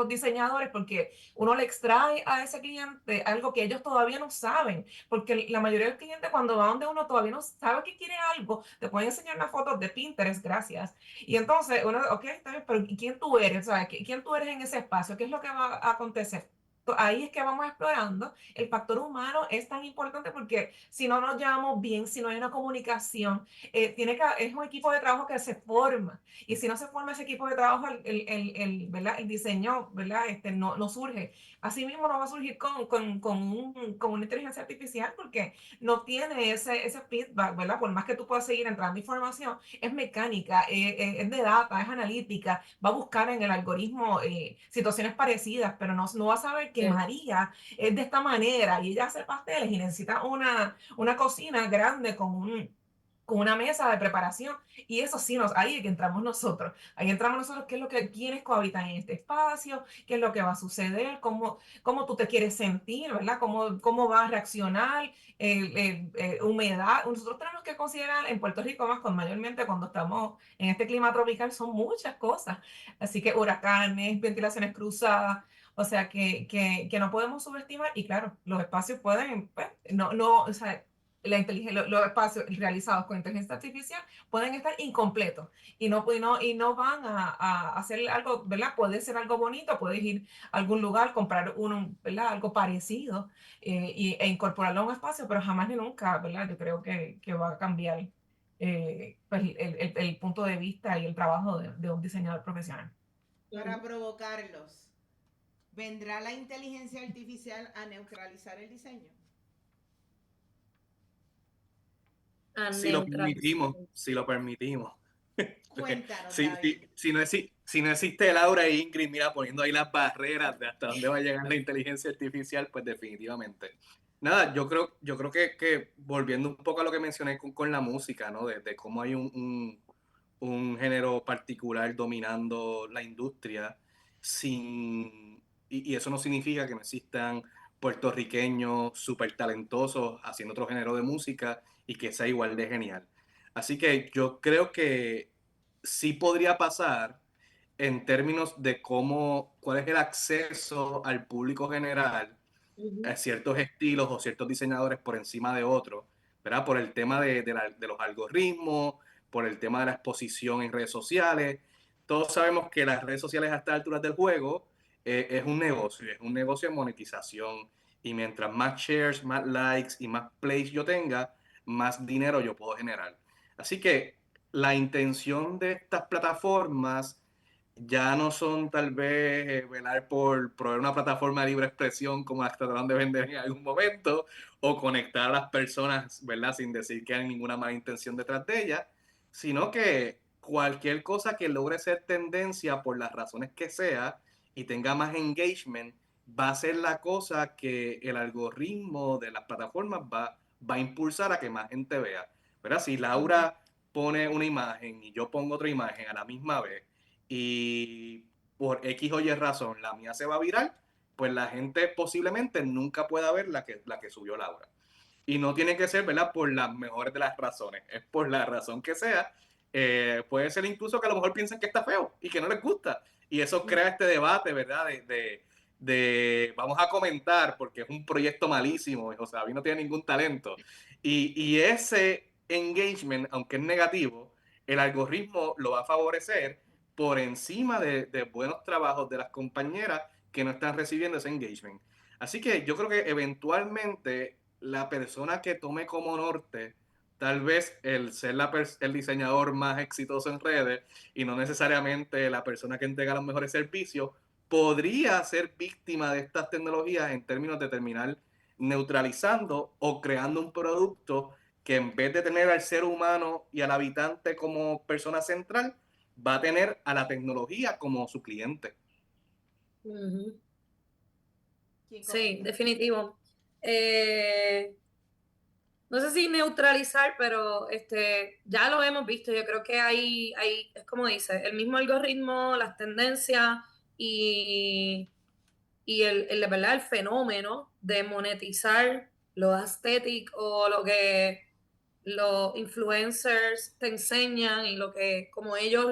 diseñadores, porque uno le extrae a ese cliente algo que ellos todavía no saben, porque la mayoría de los clientes cuando va donde uno todavía no sabe que quiere algo, te pueden enseñar una foto de Pinterest, gracias. Y entonces uno, ok, está bien, pero ¿y quién tú eres? ¿Sabes? ¿Quién tú eres en ese espacio? ¿Qué es lo que va a acontecer? Ahí es que vamos explorando. El factor humano es tan importante porque si no nos llevamos bien, si no hay una comunicación, es un equipo de trabajo que se forma. Y si no se forma ese equipo de trabajo, ¿verdad? El diseño, ¿verdad? No surge. Así mismo no va a surgir con una inteligencia artificial porque no tiene ese feedback, ¿verdad? Por más que tú puedas seguir entrando información, es mecánica, es de data, es analítica, va a buscar en el algoritmo situaciones parecidas, pero no va a saber que Sí, María es de esta manera y ella hace pasteles y necesita una cocina grande con una mesa de preparación. Y eso sí, ahí es que entramos nosotros. Ahí entramos nosotros, qué es lo que, quiénes cohabitan en este espacio, qué es lo que va a suceder, cómo tú te quieres sentir, ¿verdad? Cómo va a reaccionar, humedad. Nosotros tenemos que considerar en Puerto Rico, más mayormente cuando estamos en este clima tropical, son muchas cosas. Así que huracanes, ventilaciones cruzadas. O sea, que no podemos subestimar, y claro, los espacios pueden, pues, o sea, los espacios realizados con inteligencia artificial pueden estar incompletos y no van a hacer algo, ¿verdad? Puede ser algo bonito, puedes ir a algún lugar, comprar ¿verdad? Algo parecido e incorporarlo a un espacio, pero jamás ni nunca, ¿verdad? Yo creo que va a cambiar pues, el punto de vista y el trabajo de un diseñador profesional. Para provocarlos, ¿vendrá la inteligencia artificial a neutralizar el diseño? a Si lo neutralizar. permitimos, si lo permitimos. Cuéntanos, Si, David. si no existe Laura e Ingrid, mira, poniendo ahí las barreras de hasta dónde va a llegar la inteligencia artificial, pues definitivamente. Nada, yo creo que volviendo un poco a lo que mencioné con la música, ¿no? De cómo hay un género particular dominando la industria, y eso no significa que no existan puertorriqueños súper talentosos haciendo otro género de música y que sea igual de genial. Así que yo creo que sí podría pasar en términos de cuál es el acceso al público general a Ujú. ciertos estilos o ciertos diseñadores por encima de otros, ¿verdad? Por el tema de los algoritmos, por el tema de la exposición en redes sociales. Todos sabemos que las redes sociales a estas alturas del juego es un negocio de monetización. Y mientras más shares, más likes y más plays yo tenga, más dinero yo puedo generar. Así que la intención de estas plataformas ya no son tal vez velar por proveer una plataforma de libre expresión como las que trataron de vender en algún momento o conectar a las personas, ¿verdad? Sin decir que hay ninguna mala intención detrás de ellas, sino que cualquier cosa que logre ser tendencia por las razones que sea y tenga más engagement, va a ser la cosa que el algoritmo de las plataformas va a impulsar a que más gente vea. ¿Verdad? Si Laura pone una imagen y yo pongo otra imagen a la misma vez, y por X o Y razón la mía se va a virar, pues la gente posiblemente nunca pueda ver la que subió Laura. Y no tiene que ser, ¿verdad?, por las mejores de las razones, es por la razón que sea. Puede ser incluso que a lo mejor piensen que está feo y que no les gusta. Y eso crea este debate, ¿verdad?, de vamos a comentar porque es un proyecto malísimo y José David no tiene ningún talento. Y ese engagement, aunque es negativo, el algoritmo lo va a favorecer por encima de buenos trabajos de las compañeras que no están recibiendo ese engagement. Así que yo creo que eventualmente la persona que tome como norte tal vez el ser el diseñador más exitoso en redes y no necesariamente la persona que entrega los mejores servicios, podría ser víctima de estas tecnologías en términos de terminar neutralizando o creando un producto que en vez de tener al ser humano y al habitante como persona central, va a tener a la tecnología como su cliente. Ujú. ¿Quién Sí, comenta? definitivo. No sé si neutralizar, pero ya lo hemos visto. Yo creo que es como dice, el mismo algoritmo, las tendencias y, y ¿verdad?, el fenómeno de monetizar lo aesthetic o lo que los influencers te enseñan y lo que como ellos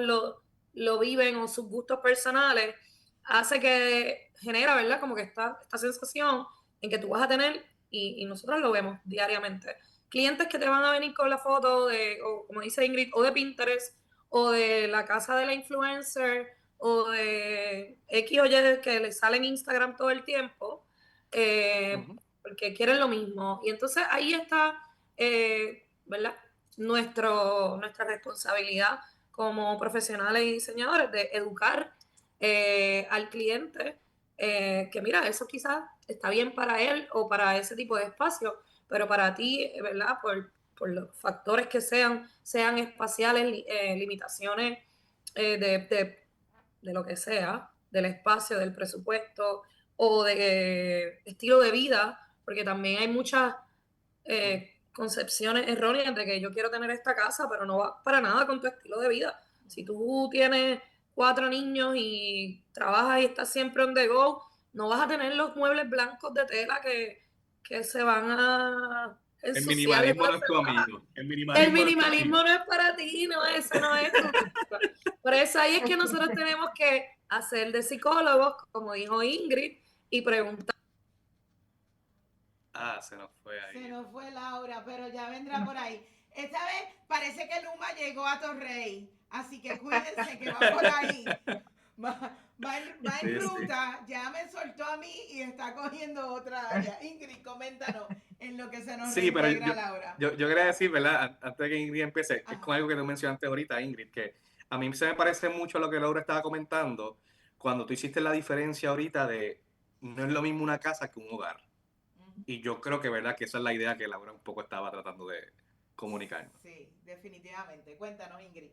lo viven o sus gustos personales, hace que genera, ¿verdad?, como que esta sensación en que tú vas a tener, y nosotros lo vemos diariamente, clientes que te van a venir con la foto o como dice Ingrid, o de Pinterest, o de la casa de la influencer, o de X o Y que le sale en Instagram todo el tiempo, porque quieren lo mismo. Y entonces ahí está, ¿verdad?, nuestra responsabilidad como profesionales y diseñadores de educar al cliente, que mira, eso quizás está bien para él o para ese tipo de espacio, pero para ti, ¿verdad?, por los factores que sean espaciales, limitaciones de lo que sea, del espacio, del presupuesto o de estilo de vida, porque también hay muchas concepciones erróneas de que yo quiero tener esta casa, pero no va para nada con tu estilo de vida. Si tú tienes 4 niños y trabajas y estás siempre on the go, no vas a tener los muebles blancos de tela que se van a El ensuciar de minimalismo no es tu placer. amigo. El El minimalismo no es tu minimalismo amigo. no es para ti, no, ese no es tu. Por eso ahí es que nosotros tenemos que hacer de psicólogos, como dijo Ingrid, y preguntar. Ah, se nos fue Se ahí. nos fue Laura, pero ya vendrá por ahí. Esta vez parece que Luma llegó a Torrey, así que cuídense que va por ahí. Va en Sí, sí. ruta, ya me soltó a mí y está cogiendo otra área. Ingrid, coméntanos en lo que se nos Sí, pero reintegra Laura. yo quería decir, ¿verdad? Antes de que Ingrid empiece, es con Ajá. algo que tú mencionaste ahorita, Ingrid, que a mí se me parece mucho a lo que Laura estaba comentando cuando tú hiciste la diferencia ahorita de no es lo mismo una casa que un hogar. Y yo creo que, ¿verdad?, que esa es la idea que Laura un poco estaba tratando de comunicarnos. Sí, definitivamente. Cuéntanos, Ingrid.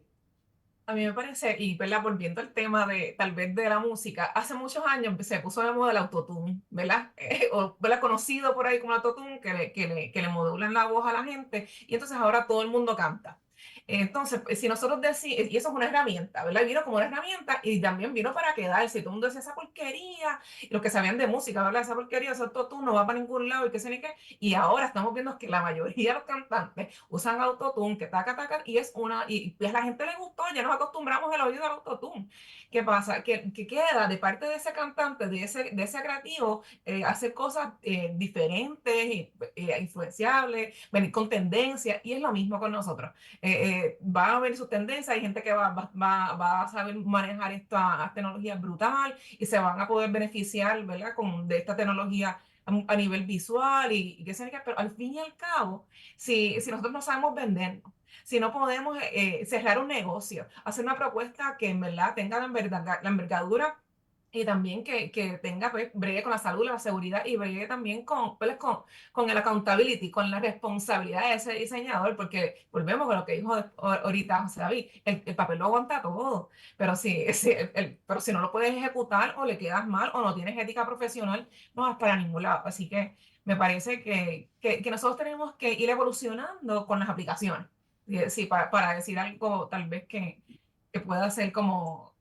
A mí me parece, y ¿verdad?, volviendo al tema de tal vez de la música, hace muchos años se puso de moda el autotune, ¿verdad? O ¿verdad?, conocido por ahí como el autotune, que le modulan la voz a la gente, y entonces ahora todo el mundo canta. Entonces, pues, si nosotros decimos, y eso es una herramienta, ¿verdad? Vino como una herramienta y también vino para quedarse. Y todo el mundo decía esa porquería, y los que sabían de música, ¿verdad? Esa porquería, ese autotune no va para ningún lado y qué sé ni qué. Y ahora estamos viendo que la mayoría de los cantantes usan autotune, que taca, taca, y es una, y pues a la gente le gustó, ya nos acostumbramos al oído del autotune. ¿Qué pasa? Que queda de parte de ese cantante, de ese creativo, hacer cosas diferentes, influenciables, venir con tendencia, y es lo mismo con nosotros. Va a ver sus tendencias, hay gente que va a saber manejar esta tecnología brutal y se van a poder beneficiar, ¿verdad?, de esta tecnología a nivel visual y qué sé yo, pero al fin y al cabo, si nosotros no sabemos vender, si no podemos cerrar un negocio, hacer una propuesta que en verdad tenga la envergadura y también que tenga, pues, bregue con la salud, la seguridad y bregue también pues, con el accountability, con la responsabilidad de ese diseñador, porque volvemos con lo que dijo ahorita José David, el papel lo aguanta todo, pero pero si no lo puedes ejecutar o le quedas mal o no tienes ética profesional, no vas para ningún lado. Así que me parece que nosotros tenemos que ir evolucionando con las aplicaciones. Sí, para decir algo tal vez que pueda ser como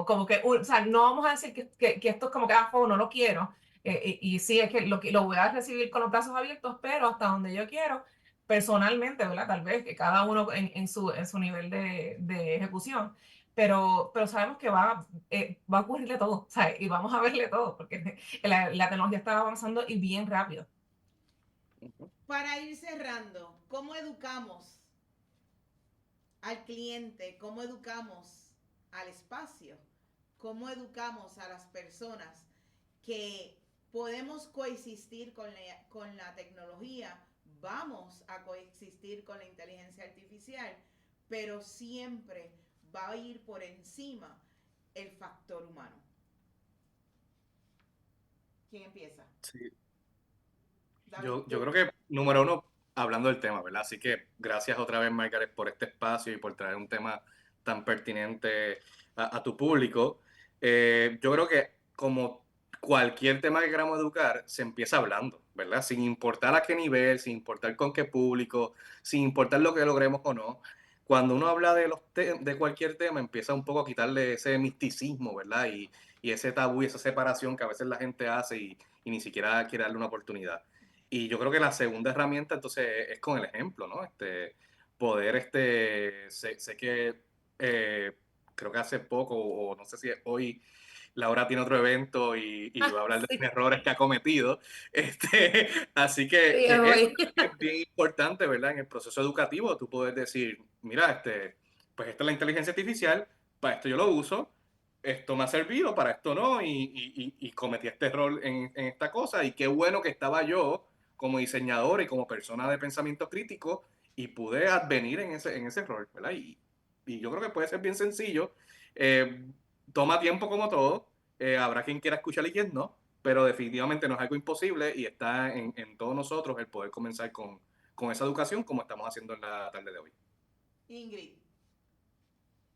como que, o sea, no vamos a decir que esto es como que, no lo quiero, y sí, es que lo voy a recibir con los brazos abiertos, pero hasta donde yo quiero, personalmente, ¿verdad? Tal vez que cada uno en su nivel de ejecución, pero sabemos que va a ocurrirle todo, ¿sabes? Y vamos a verle todo, porque la tecnología está avanzando y bien rápido. Para ir cerrando, ¿cómo educamos al cliente? ¿Cómo educamos al espacio? ¿Cómo educamos a las personas que podemos coexistir con la tecnología? Vamos a coexistir con la inteligencia artificial, pero siempre va a ir por encima el factor humano. ¿Quién empieza? Sí. David. Yo creo que, número uno, hablando del tema, ¿verdad? Así que gracias otra vez, Margaret, por este espacio y por traer un tema tan pertinente a tu público. Yo creo que como cualquier tema que queramos educar, se empieza hablando, ¿verdad? Sin importar a qué nivel, sin importar con qué público, sin importar lo que logremos o no. Cuando uno habla de cualquier tema, empieza un poco a quitarle ese misticismo, ¿verdad? Y ese tabú y esa separación que a veces la gente hace y ni siquiera quiere darle una oportunidad. Y yo creo que la segunda herramienta entonces es con el ejemplo, ¿no? Poder, sé que creo que hace poco, o no sé si es hoy, Laura tiene otro evento y va a hablar de Sí, los errores que ha cometido. Así que, sí, que hoy. es bien importante, ¿verdad? En el proceso educativo, tú poder decir, mira, pues esta es la inteligencia artificial, para esto yo lo uso, esto me ha servido, para esto no, y cometí este error en esta cosa, y qué bueno que estaba yo como diseñador y como persona de pensamiento crítico y pude advenir en ese rol, ¿verdad? Y yo creo que puede ser bien sencillo. Toma tiempo como todo, habrá quien quiera escuchar y quien no, pero definitivamente no es algo imposible y está en todos nosotros el poder comenzar con esa educación como estamos haciendo en la tarde de hoy. Ingrid.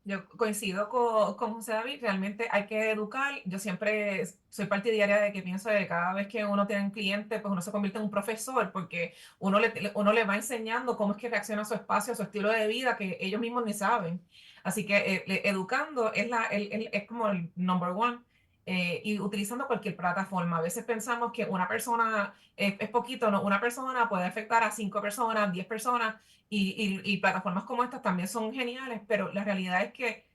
Yo coincido con José David, realmente hay que educar. Yo siempre soy partidaria de que pienso que cada vez que uno tiene un cliente, pues uno se convierte en un profesor, porque uno le va enseñando cómo es que reacciona a su espacio, a su estilo de vida, que ellos mismos ni saben. Así que educando es como el number one. Y utilizando cualquier plataforma. A veces pensamos que una persona es poquito, no, una persona puede afectar a 5 personas, 10 personas, y plataformas como estas también son geniales, pero la realidad es que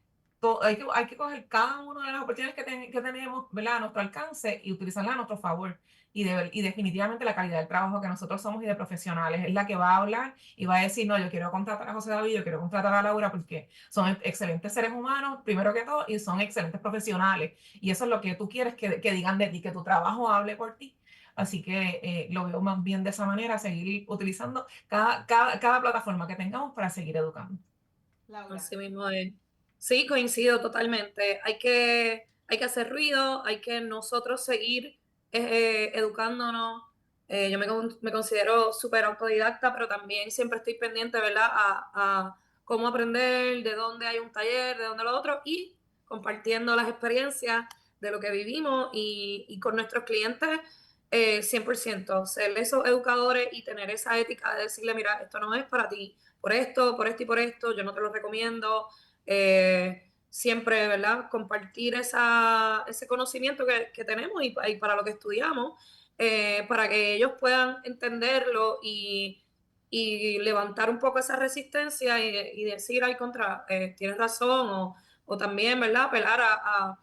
hay que coger cada una de las oportunidades que tenemos, ¿verdad? A nuestro alcance y utilizarlas a nuestro favor. Y definitivamente la calidad del trabajo que nosotros somos y de profesionales es la que va a hablar y va a decir, no, yo quiero contratar a José David, yo quiero contratar a Laura porque son excelentes seres humanos, primero que todo, y son excelentes profesionales. Y eso es lo que tú quieres que digan de ti, que tu trabajo hable por ti. Así que lo veo más bien de esa manera, seguir utilizando cada plataforma que tengamos para seguir educando. Laura. Así mismo es. Sí, coincido totalmente. Hay que hacer ruido, hay que nosotros seguir educándonos. Me considero súper autodidacta, pero también siempre estoy pendiente, ¿verdad? A cómo aprender, de dónde hay un taller, de dónde lo otro, y compartiendo las experiencias de lo que vivimos y con nuestros clientes 100%. Ser esos educadores y tener esa ética de decirle, mira, esto no es para ti por esto y por esto, yo no te lo recomiendo. Siempre, ¿verdad? Compartir ese conocimiento que tenemos y para lo que estudiamos, para que ellos puedan entenderlo y levantar un poco esa resistencia y decir, ay, tienes razón, o también, ¿verdad? Apelar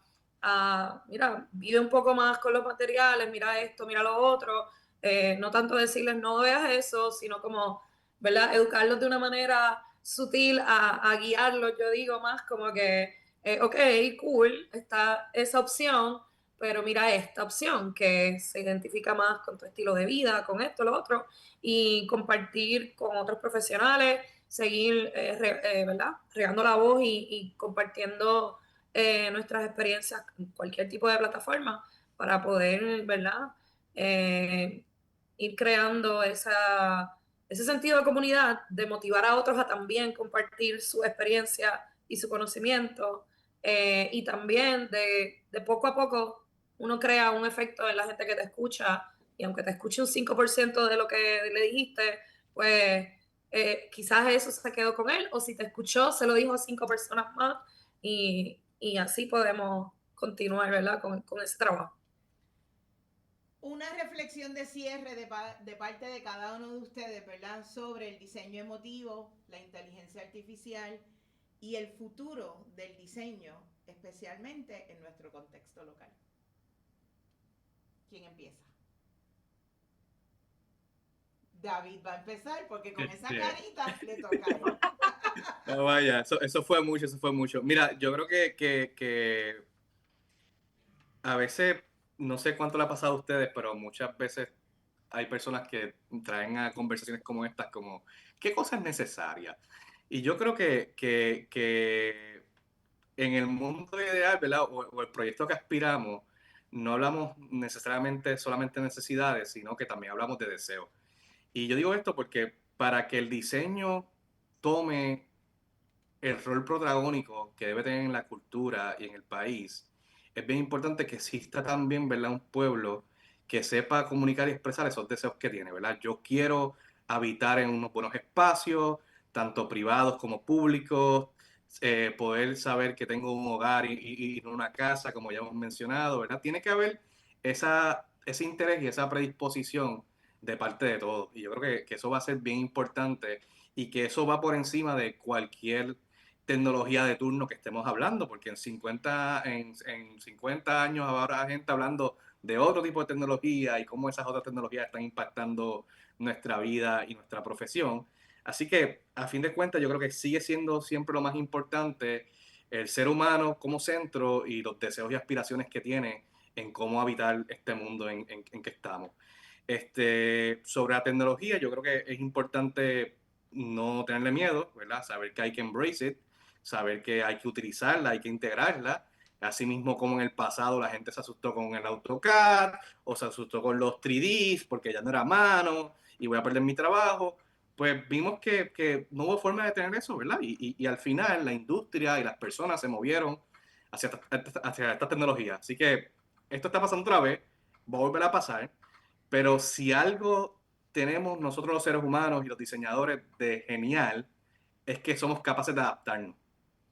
mira, vive un poco más con los materiales, mira esto, mira lo otro, no tanto decirles no veas eso, sino como, ¿verdad? Educarlos de una manera sutil a guiarlos, yo digo más como que, ok, cool, está esa opción, pero mira esta opción que se identifica más con tu estilo de vida, con esto, lo otro, y compartir con otros profesionales, seguir, ¿verdad? Regando la voz y compartiendo nuestras experiencias en cualquier tipo de plataforma para poder, ¿verdad? Ir creando ese sentido de comunidad, de motivar a otros a también compartir su experiencia y su conocimiento, y también de poco a poco uno crea un efecto en la gente que te escucha, y aunque te escuche un 5% de lo que le dijiste, pues quizás eso se quedó con él, o si te escuchó, se lo dijo a 5 personas más, y y así podemos continuar, ¿verdad? Con ese trabajo. Una reflexión de cierre de parte de cada uno de ustedes, ¿verdad? Sobre el diseño emotivo, la inteligencia artificial y el futuro del diseño, especialmente en nuestro contexto local. ¿Quién empieza? David va a empezar porque con esa carita le toca a él. No, vaya, eso fue mucho, eso fue mucho. Mira, yo creo que a veces, no sé cuánto le ha pasado a ustedes, pero muchas veces hay personas que traen a conversaciones como estas, como, ¿qué cosa es necesaria? Y yo creo que en el mundo ideal, ¿verdad? O el proyecto que aspiramos, no hablamos necesariamente solamente de necesidades, sino que también hablamos de deseos. Y yo digo esto porque para que el diseño tome el rol protagónico que debe tener en la cultura y en el país, es bien importante que exista también, ¿verdad? Un pueblo que sepa comunicar y expresar esos deseos que tiene, ¿verdad? Yo quiero habitar en unos buenos espacios, tanto privados como públicos, poder saber que tengo un hogar y no una casa, como ya hemos mencionado, ¿verdad? Tiene que haber ese interés y esa predisposición de parte de todos. Y yo creo que eso va a ser bien importante y que eso va por encima de cualquier tecnología de turno que estemos hablando, porque en 50 años habrá gente hablando de otro tipo de tecnología y cómo esas otras tecnologías están impactando nuestra vida y nuestra profesión. Así que, a fin de cuentas, yo creo que sigue siendo siempre lo más importante el ser humano como centro y los deseos y aspiraciones que tiene en cómo habitar este mundo en que estamos. Sobre la tecnología, yo creo que es importante no tenerle miedo, ¿verdad? Saber que hay que embrace it, saber que hay que utilizarla, hay que integrarla. Asimismo, como en el pasado la gente se asustó con el AutoCAD o se asustó con los 3Ds porque ya no era mano y voy a perder mi trabajo, pues vimos que no hubo forma de tener eso, ¿verdad? Y al final la industria y las personas se movieron hacia esta tecnología. Así que esto está pasando otra vez, va a volver a pasar, pero si algo tenemos nosotros los seres humanos y los diseñadores de genial, es que somos capaces de adaptarnos.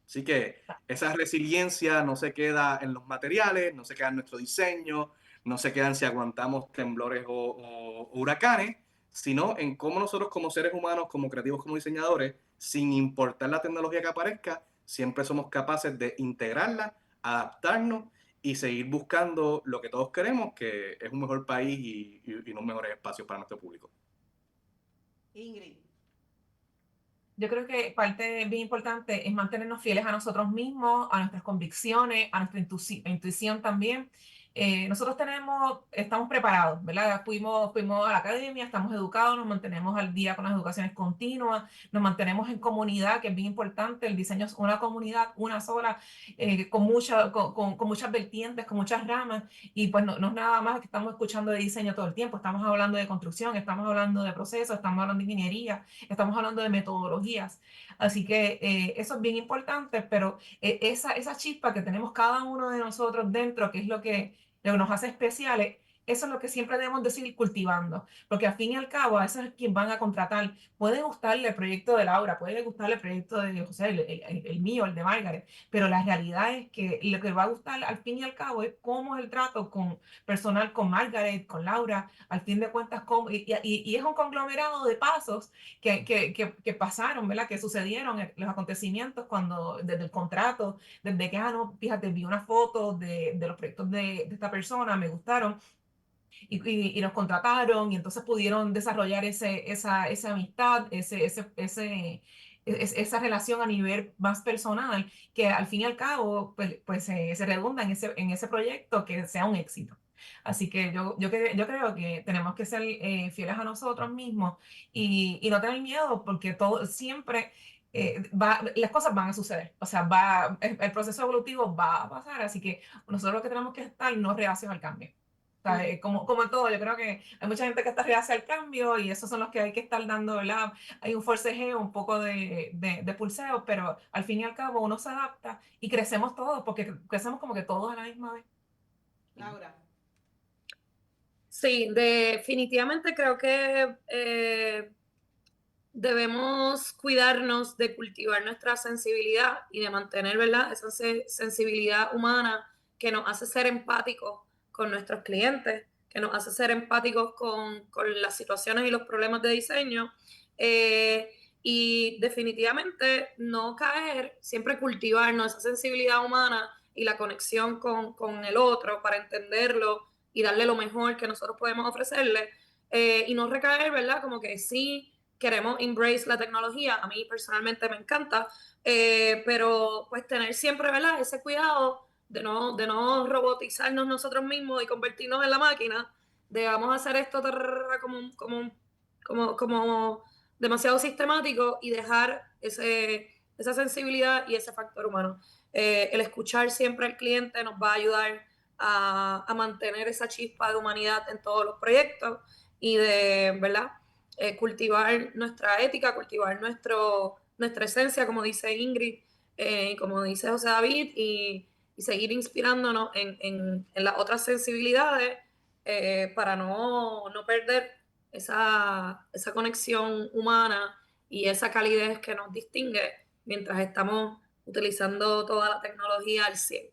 Así que esa resiliencia no se queda en los materiales, no se queda en nuestro diseño, no se queda en si aguantamos temblores o huracanes, sino en cómo nosotros como seres humanos, como creativos, como diseñadores, sin importar la tecnología que aparezca, siempre somos capaces de integrarla, adaptarnos y seguir buscando lo que todos queremos, que es un mejor país y unos mejores espacios para nuestro público. Ingrid. Yo creo que parte bien importante es mantenernos fieles a nosotros mismos, a nuestras convicciones, a nuestra intuición también. Nosotros estamos preparados, ¿verdad? Fuimos a la academia, estamos educados, nos mantenemos al día con las educaciones continuas, nos mantenemos en comunidad, que es bien importante. El diseño es una comunidad, una sola, con muchas vertientes, con muchas ramas. Y pues no es nada más que estamos escuchando de diseño todo el tiempo, estamos hablando de construcción, estamos hablando de procesos, estamos hablando de ingeniería, estamos hablando de metodologías. Así que eso es bien importante, pero esa chispa que tenemos cada uno de nosotros dentro, que es lo que nos hace especiales, eso es lo que siempre debemos de seguir cultivando, porque al fin y al cabo, a eso es quien van a contratar. Puede gustarle el proyecto de Laura, puede gustarle el proyecto de José, el mío, el de Margaret, pero la realidad es que lo que va a gustar al fin y al cabo es cómo es el trato personal con Margaret, con Laura, al fin de cuentas, y es un conglomerado de pasos que pasaron, ¿verdad? Que sucedieron los acontecimientos desde el contrato, desde que, no, fíjate, vi una foto de los proyectos de esta persona, me gustaron, y nos contrataron, y entonces pudieron desarrollar esa amistad, esa relación a nivel más personal, que al fin y al cabo, pues se redunda en ese proyecto que sea un éxito. Así que yo creo que tenemos que ser fieles a nosotros mismos y no tener miedo, porque todo siempre las cosas van a suceder. O sea, el proceso evolutivo va a pasar, así que nosotros lo que tenemos que estar no reacios al cambio. O sea, como en todo, yo creo que hay mucha gente que está reacia al cambio y esos son los que hay que estar dando, ¿verdad? Hay un forcejeo, un poco de pulseo, pero al fin y al cabo uno se adapta y crecemos todos, porque crecemos como que todos a la misma vez. Laura. Sí, definitivamente creo que debemos cuidarnos de cultivar nuestra sensibilidad y de mantener, ¿verdad?, esa sensibilidad humana que nos hace ser empáticos con nuestros clientes, que nos hace ser empáticos con las situaciones y los problemas de diseño. Y definitivamente no caer, siempre cultivarnos esa sensibilidad humana y la conexión con el otro para entenderlo y darle lo mejor que nosotros podemos ofrecerle. Y no recaer, ¿verdad? Como que sí queremos embrace la tecnología, a mí personalmente me encanta, pero pues tener siempre, ¿verdad?, ese cuidado de no robotizarnos nosotros mismos y convertirnos en la máquina, de vamos a hacer esto como demasiado sistemático y dejar esa sensibilidad y ese factor humano. El escuchar siempre al cliente nos va a ayudar a mantener esa chispa de humanidad en todos los proyectos y de, ¿verdad?, cultivar nuestra ética, cultivar nuestra esencia, como dice Ingrid, como dice José David, y seguir inspirándonos en las otras sensibilidades para no perder esa conexión humana y esa calidez que nos distingue mientras estamos utilizando toda la tecnología al 100.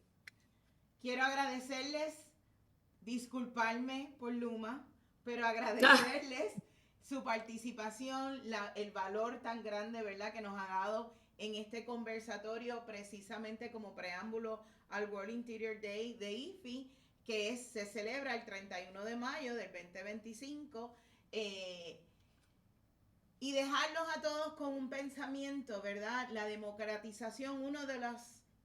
Quiero agradecerles, disculparme por Luma, pero agradecerles su participación, el valor tan grande, ¿verdad?, que nos ha dado en este conversatorio, precisamente como preámbulo al World Interior Day de IFI, que se celebra el 31 de mayo del 2025, y dejarlos a todos con un pensamiento, ¿verdad? La democratización, uno de los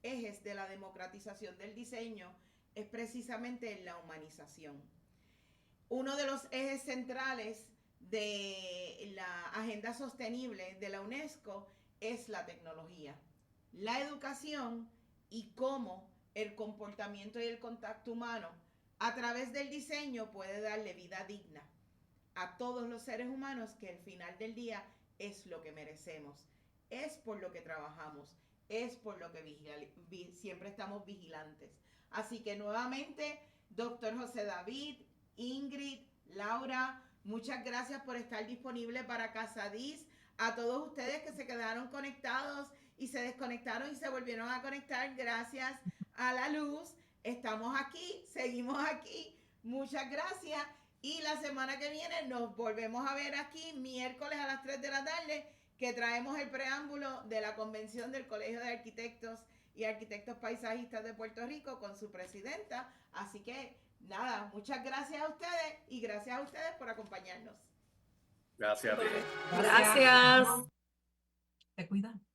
ejes de la democratización del diseño es precisamente la humanización. Uno de los ejes centrales de la agenda sostenible de la UNESCO es la tecnología, la educación y cómo el comportamiento y el contacto humano a través del diseño puede darle vida digna a todos los seres humanos, que al final del día es lo que merecemos, es por lo que trabajamos, es por lo que siempre estamos vigilantes. Así que nuevamente, doctor José David, Ingrid, Laura, muchas gracias por estar disponible para Casadís. A todos ustedes que se quedaron conectados y se desconectaron y se volvieron a conectar, gracias a la luz. Estamos aquí, seguimos aquí. Muchas gracias. Y la semana que viene nos volvemos a ver aquí, miércoles a las 3 de la tarde, que traemos el preámbulo de la convención del Colegio de Arquitectos y Arquitectos Paisajistas de Puerto Rico con su presidenta. Así que nada, muchas gracias a ustedes y gracias a ustedes por acompañarnos. Gracias a ti. Gracias. Te cuidan.